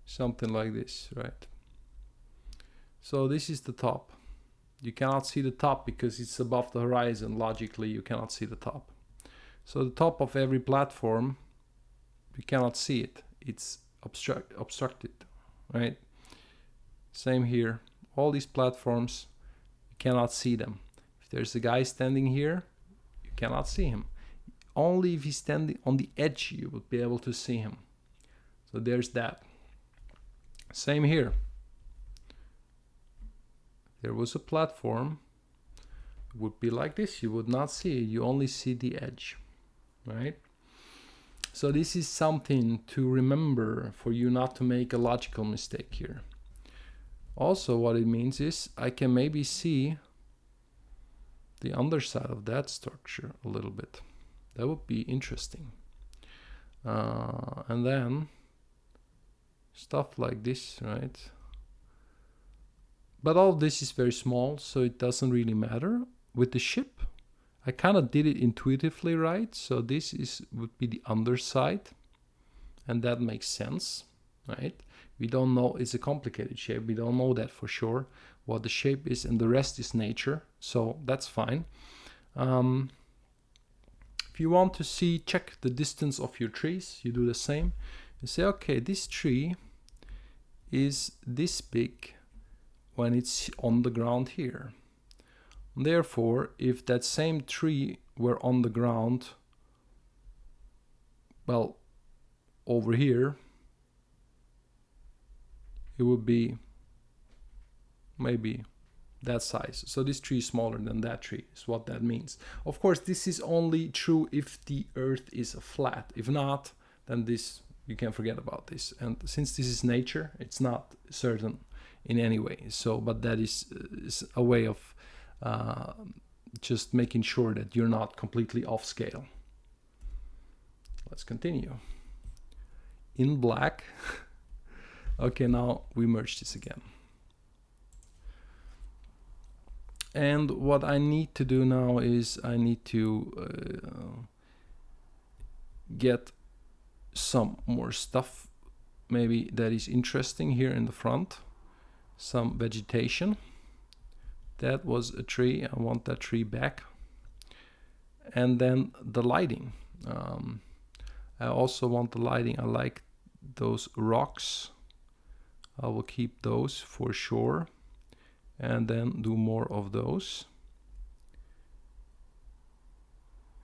something like this, right? So this is the top. You cannot see the top because it's above the horizon. Logically, you cannot see the top. So the top of every platform, you cannot see it. It's obstructed, right? Same here. All these platforms, you cannot see them. If there's a guy standing here, you cannot see him. Only if he's standing on the edge, you would be able to see him. So there's that. Same here. There was a platform, it would be like this. You would not see it. You only see the edge, right? So this is something to remember for you not to make a logical mistake here. Also, what it means is I can maybe see the underside of that structure a little bit. That would be interesting. And then stuff like this, right? But all this is very small, so it doesn't really matter. With the ship, I kind of did it intuitively, right? So this would be the underside, and that makes sense, right? We don't know, it's a complicated shape. We don't know that for sure, what the shape is, and the rest is nature, so that's fine. If you want to see, check the distance of your trees, you do the same. You say, okay, this tree is this big when it's on the ground here. Therefore, if that same tree were on the ground, well, over here, it would be maybe that size. So this tree is smaller than that tree, is what that means. Of course, this is only true if the earth is flat. If not, then this, you can forget about this. And since this is nature, it's not certain in any way. So, but that is a way of just making sure that you're not completely off scale. Let's continue. In black. Okay, now we merge this again. And what I need to do now is I need to get some more stuff maybe that is interesting here in the front. Some vegetation. That was a tree. I want that tree back. And then the lighting. I also want the lighting. I like those rocks. I will keep those for sure. And then do more of those.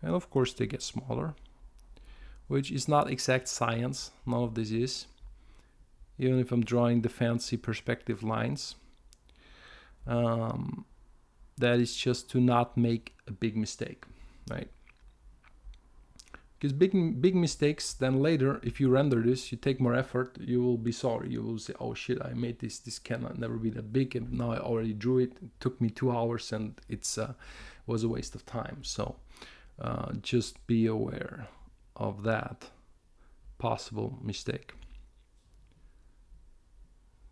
And of course they get smaller, which is not exact science. None of this is. Even if I'm drawing the fancy perspective lines. That is just to not make a big mistake, right? Because big mistakes, then later, if you render this, you take more effort, you will be sorry. You will say, oh shit, I made this cannot never be that big, and now I already drew it. It took me 2 hours, and it's was a waste of time. So just be aware of that possible mistake.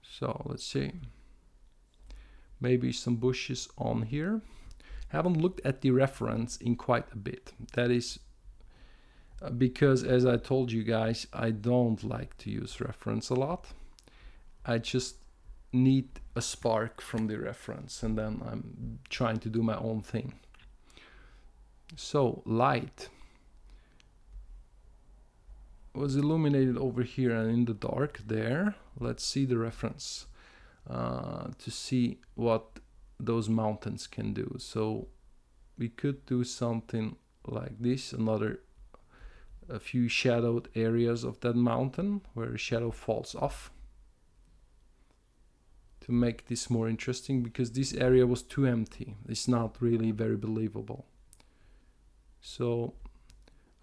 So let's see, maybe some bushes on here. Haven't looked at the reference in quite a bit. That is because, as I told you guys, I don't like to use reference a lot. I just need a spark from the reference, and then I'm trying to do my own thing. So light was illuminated over here and in the dark there. Let's see the reference to see what those mountains can do. So we could do something like this, a few shadowed areas of that mountain where the shadow falls off, to make this more interesting, because this area was too empty. It's not really very believable. So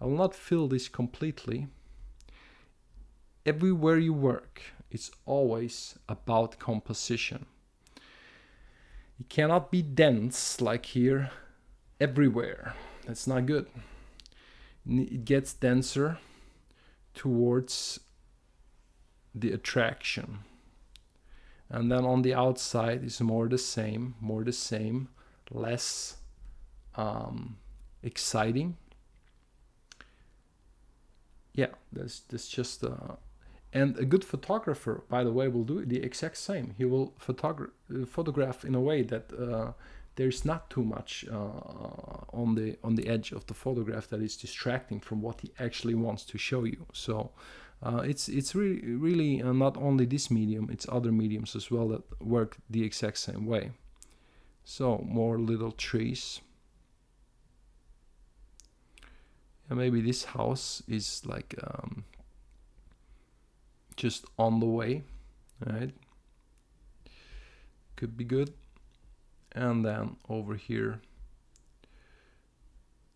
I will not fill this completely. Everywhere you work, it's always about composition. It cannot be dense like here everywhere. That's not good. It gets denser towards the attraction. And then on the outside is more the same, less exciting. Yeah, that's just and a good photographer, by the way, will do the exact same. He will photograph in a way that there's not too much on the edge of the photograph that is distracting from what he actually wants to show you. So it's really not only this medium, it's other mediums as well that work the exact same way. So more little trees. And maybe this house is like just on the way, right? Could be good. And then over here,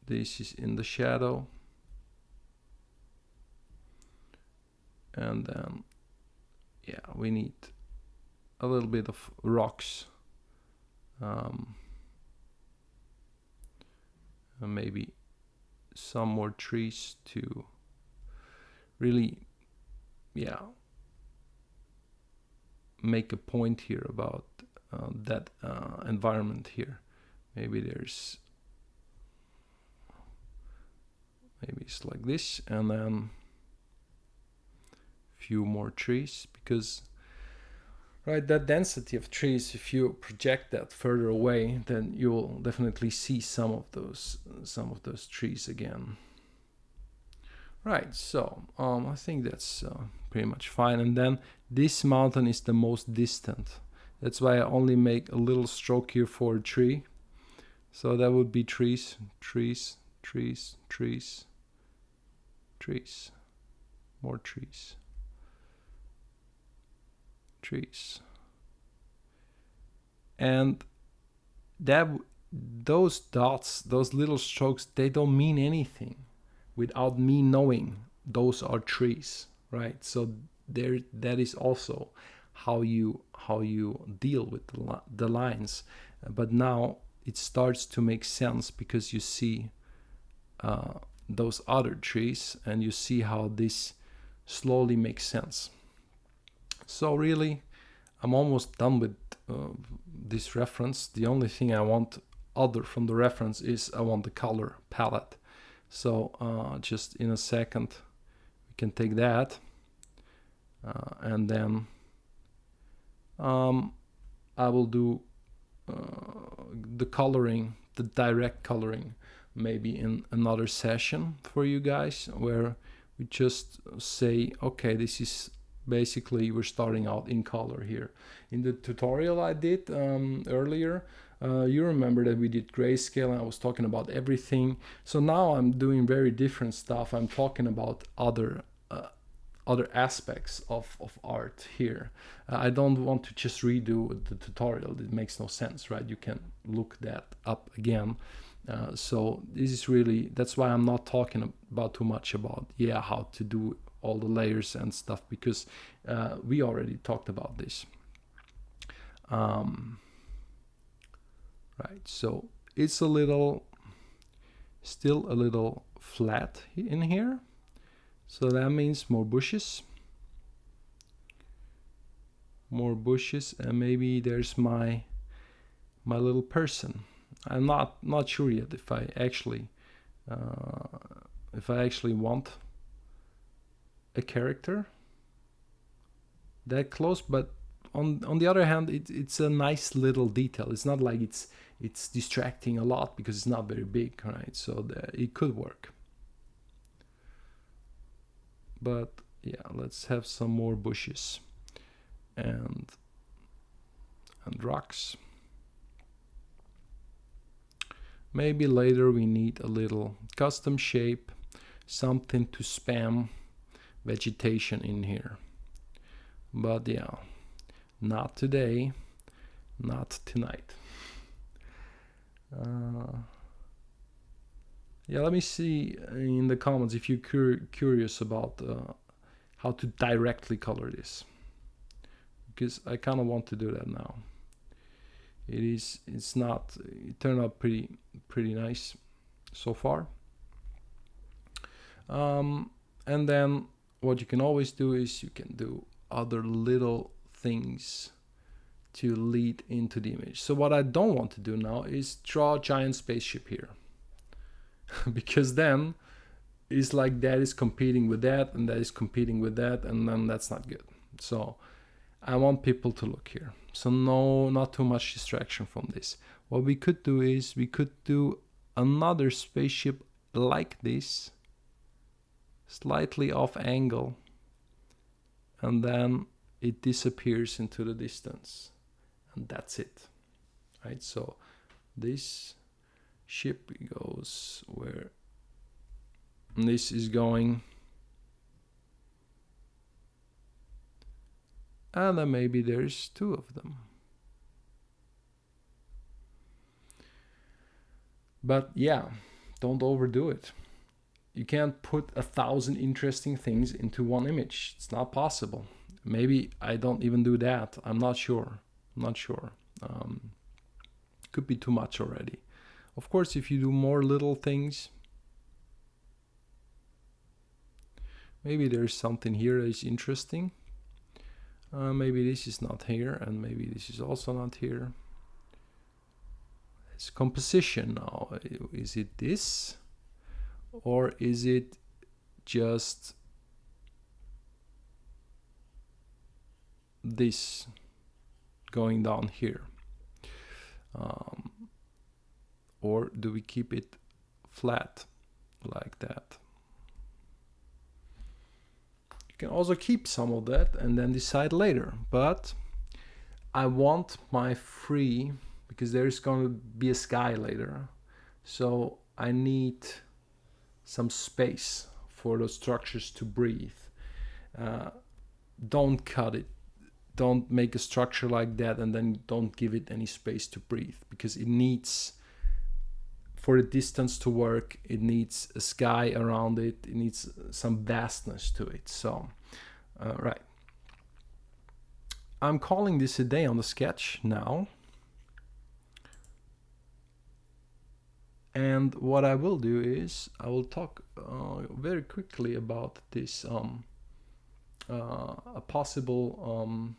this is in the shadow. And then, yeah, we need a little bit of rocks. And maybe some more trees to really, yeah, make a point here about that environment here. Maybe it's like this, and then few more trees, because right, that density of trees, if you project that further away, then you will definitely see some of those trees again. Right, so I think that's pretty much fine. And then this mountain is the most distant. That's why I only make a little stroke here for a tree. So that would be trees, trees, trees, trees, trees, more trees, trees. And those dots, those little strokes, they don't mean anything without me knowing those are trees, right? So that is also how you deal with the lines. But now it starts to make sense, because you see those other trees, and you see how this slowly makes sense. So really, I'm almost done with this reference. The only thing I want other from the reference is I want the color palette. So just in a second we can take that, and then I will do the coloring, the direct coloring, maybe in another session for you guys, where we just say, okay, this is basically, we're starting out in color here. In the tutorial I did earlier, you remember that we did grayscale and I was talking about everything. So now I'm doing very different stuff. I'm talking about other aspects of art here. I don't want to just redo the tutorial. It makes no sense, right? You can look that up again. So this is really, that's why I'm not talking about too much about how to do all the layers and stuff, because we already talked about this. Right, so it's still a little flat in here. So that means more bushes. More bushes, and maybe there's my little person. I'm not sure yet if I actually want a character that close, but on the other hand, it's a nice little detail. It's not like it's distracting a lot because it's not very big, right? So it could work. But yeah, let's have some more bushes and rocks. Maybe later we need a little custom shape, something to spam vegetation in here. But yeah, not today, not tonight. Yeah, let me see in the comments if you're curious about how to directly color this, because I kind of want to do that now. It turned out pretty nice so far. And then what you can always do is you can do other little things to lead into the image. So what I don't want to do now is draw a giant spaceship here. Because then it's like that is competing with that and that is competing with that, and then that's not good. So I want people to look here. So no, not too much distraction from this. What we could do is we could do another spaceship like this, slightly off angle, and then it disappears into the distance, and that's it, right? So this ship goes where this is going, and then maybe there's two of them. But yeah, don't overdo it. You can't put 1,000 interesting things into one image. It's not possible. Maybe I don't even do that. I'm not sure. Could be too much already. Of course, if you do more little things, maybe there's something here that is interesting. Maybe this is not here, and maybe this is also not here. It's composition now. Is it this? Or is it just this going down here? Or do we keep it flat like that? You can also keep some of that and then decide later. But I want my free, because there's going to be a sky later. So I need some space for those structures to breathe. Don't cut it. Don't make a structure like that and then don't give it any space to breathe, because it needs, for the distance to work, it needs a sky around it. It needs some vastness to it. So, right. I'm calling this a day on the sketch now. And what I will do is I will talk very quickly about this a possible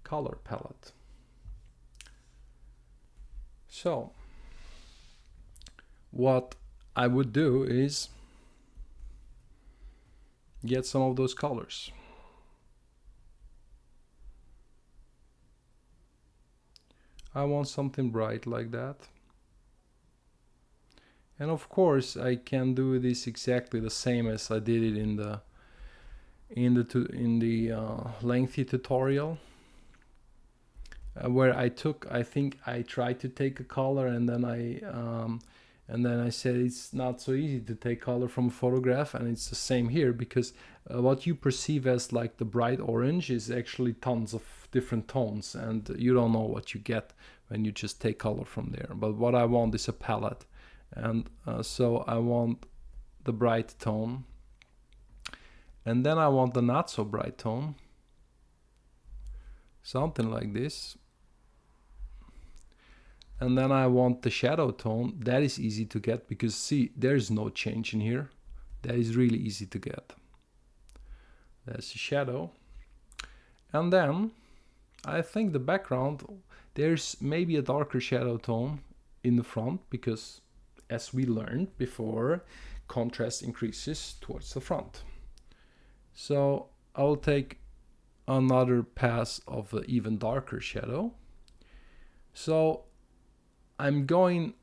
color palette. So what I would do is get some of those colors. I want something bright like that. And of course, I can do this exactly the same as I did it in the lengthy tutorial, where I think I tried to take a color, and then I said it's not so easy to take color from a photograph, and it's the same here, because what you perceive as like the bright orange is actually tons of different tones, and you don't know what you get when you just take color from there. But what I want is a palette. And so I want the bright tone, and then I want the not so bright tone, something like this, and then I want the shadow tone. That is easy to get because see, there's no change in here. That is really easy to get. That's the shadow. And then I think the background, there's maybe a darker shadow tone in the front, because as we learned before, contrast increases towards the front. So I will take another pass of an even darker shadow. So I'm going,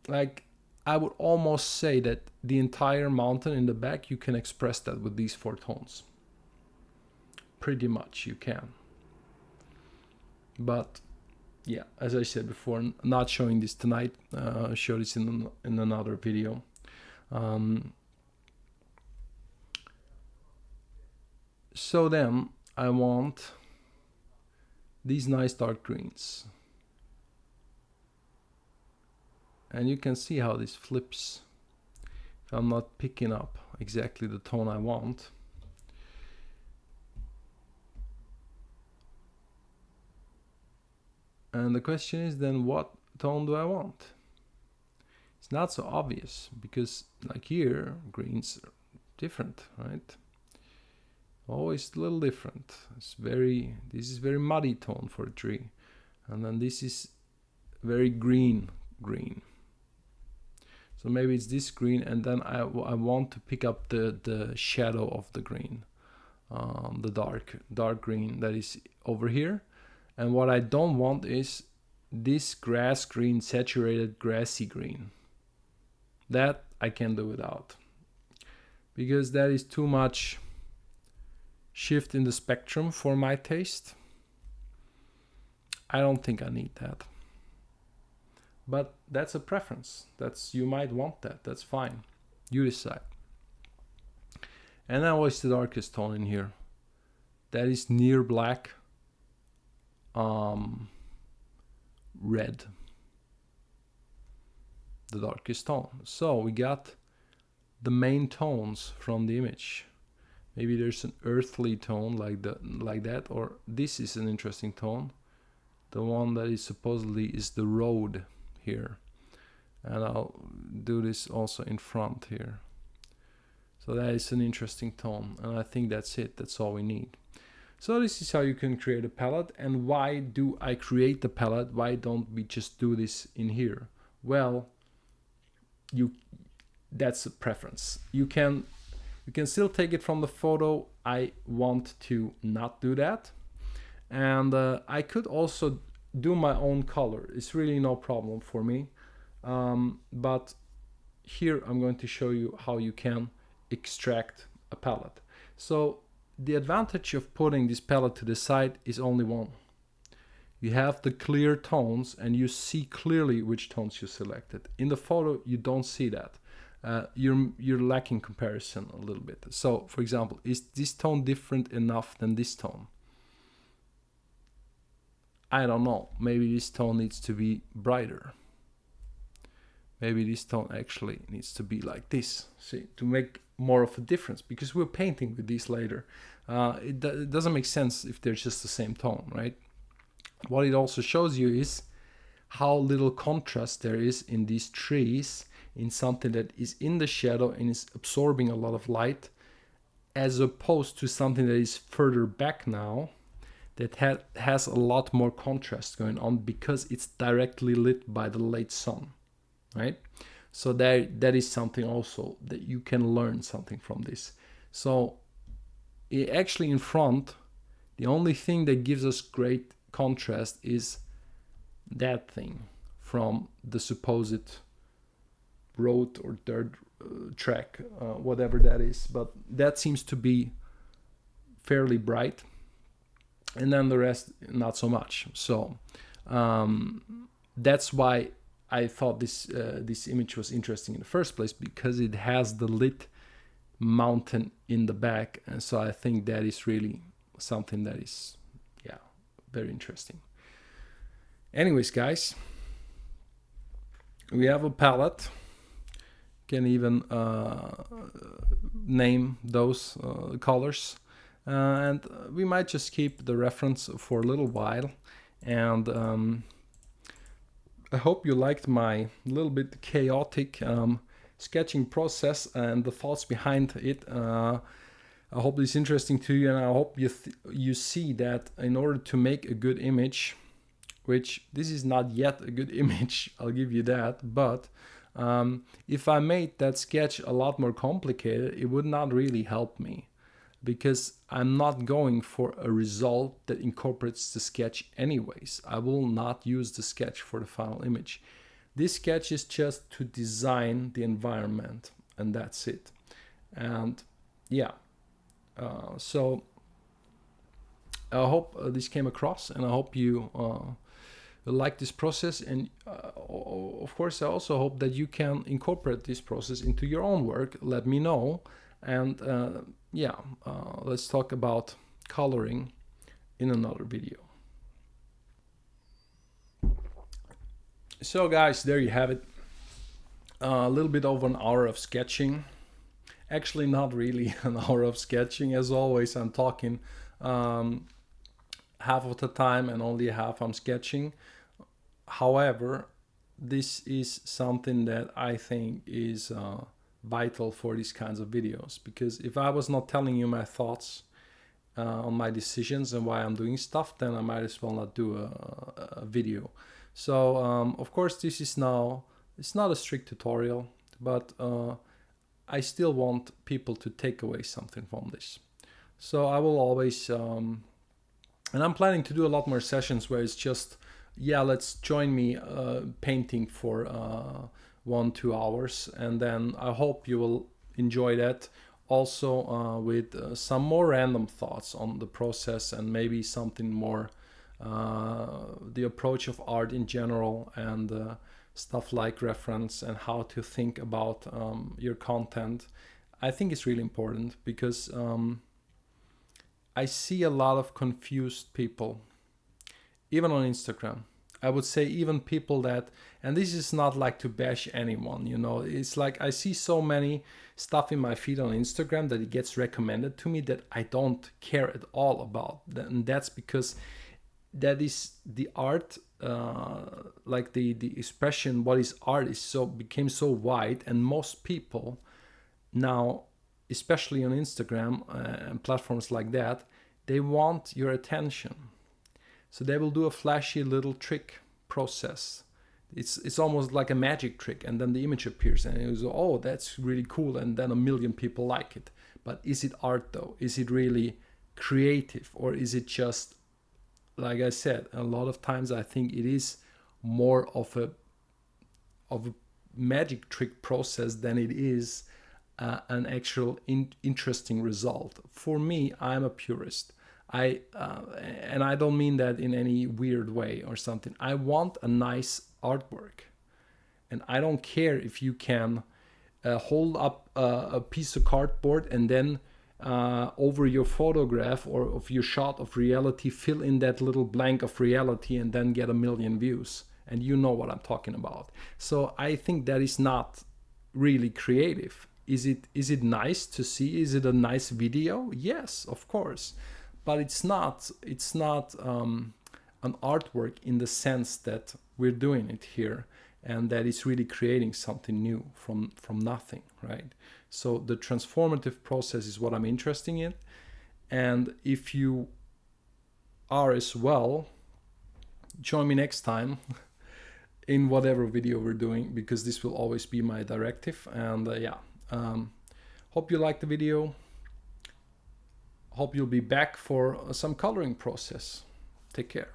like, I would almost say that the entire mountain in the back, you can express that with these 4 tones. Pretty much you can. But yeah, as I said before, not showing this tonight. I'll show this in another video. So then I want these nice dark greens. And you can see how this flips if I'm not picking up exactly the tone I want. And the question is then, what tone do I want? It's not so obvious, because like here, greens are different, right? Always a little different. This is very muddy tone for a tree. And then this is very green. So maybe it's this green, and then I want to pick up the shadow of the green, the dark green that is over here. And what I don't want is this grass green, saturated grassy green. That I can do without, because that is too much shift in the spectrum for my taste. I don't think I need that. But that's a preference. You might want that. That's fine. You decide. And now what's the darkest tone in here? That is near black. Red. The darkest tone. So we got the main tones from the image. Maybe there's an earthly tone like that, or this is an interesting tone. The one that is supposedly is the road here. And I'll do this also in front here. So that is an interesting tone, and I think that's it. That's all we need. So this is how you can create a palette. And why do I create the palette? Why don't we just do this in here? Well, that's a preference. You can still take it from the photo. I want to not do that. And I could also do my own color. It's really no problem for me. But here I'm going to show you how you can extract a palette. So the advantage of putting this palette to the side is only one. You have the clear tones, and you see clearly which tones you selected. In the photo, you don't see that. You're lacking comparison a little bit. So, for example, is this tone different enough than this tone? I don't know. Maybe this tone needs to be brighter. Maybe this tone actually needs to be like this, see, to make more of a difference, because we're painting with these later. It doesn't make sense if they're just the same tone, right? What it also shows you is how little contrast there is in these trees, in something that is in the shadow and is absorbing a lot of light, as opposed to something that is further back now, that has a lot more contrast going on because it's directly lit by the late sun, right? So that is something also that you can learn something from this. So actually in front, the only thing that gives us great contrast is that thing from the supposed road or dirt track, whatever that is. But that seems to be fairly bright. And then the rest, not so much. So that's why I thought this image was interesting in the first place, because it has the lit mountain in the back. And so I think that is really something that is, yeah, very interesting. Anyways, guys, we have a palette. Can even name those colors. And we might just keep the reference for a little while. And I hope you liked my little bit chaotic sketching process and the thoughts behind it. I hope this is interesting to you, and I hope you see that in order to make a good image, which this is not yet a good image, I'll give you that, but if I made that sketch a lot more complicated, it would not really help me, because I'm not going for a result that incorporates the sketch anyways. I will not use the sketch for the final image. This sketch is just to design the environment, and that's it. And yeah, so I hope this came across, and I hope you like this process. And of course, I also hope that you can incorporate this process into your own work. Let me know. And let's talk about coloring in another video. So guys, there you have it. A little bit over an hour of sketching. Actually, not really an hour of sketching. As always, I'm talking half of the time and only half I'm sketching. However, this is something that I think is vital for these kinds of videos, because if I was not telling you my thoughts on my decisions and why I'm doing stuff, then I might as well not do a video. So of course, this is now, it's not a strict tutorial, but I still want people to take away something from this. So I will always, and I'm planning to do a lot more sessions where it's just, yeah, let's join me painting for 1-2 hours, and then I hope you will enjoy that. Also with some more random thoughts on the process, and maybe something more the approach of art in general, and stuff like reference and how to think about your content. I think it's really important, because I see a lot of confused people, even on Instagram. I would say even people that, and this is not like to bash anyone, you know, it's like I see so many stuff in my feed on Instagram that it gets recommended to me that I don't care at all about. And that's because that is the art, like the expression, what is art, is became so wide, and most people now, especially on Instagram and platforms like that, they want your attention. So they will do a flashy little trick process. It's almost like a magic trick, and then the image appears, and it was, oh, that's really cool, and then 1 million people like it. But is it art though? Is it really creative, or is it just, like I said, a lot of times I think it is more of a magic trick process than it is an actual interesting result. For me, I'm a purist. And I don't mean that in any weird way or something. I want a nice artwork, and I don't care if you can hold up a piece of cardboard and then over your photograph or of your shot of reality, fill in that little blank of reality, and then get 1 million views. And you know what I'm talking about. So I think that is not really creative. Is it nice to see? Is it a nice video? Yes, of course. But it's not an artwork in the sense that we're doing it here, and that it's really creating something new from nothing, right? So the transformative process is what I'm interested in. And if you are as well, join me next time in whatever video we're doing, because this will always be my directive. And hope you liked the video. Hope you'll be back for some coloring process. Take care.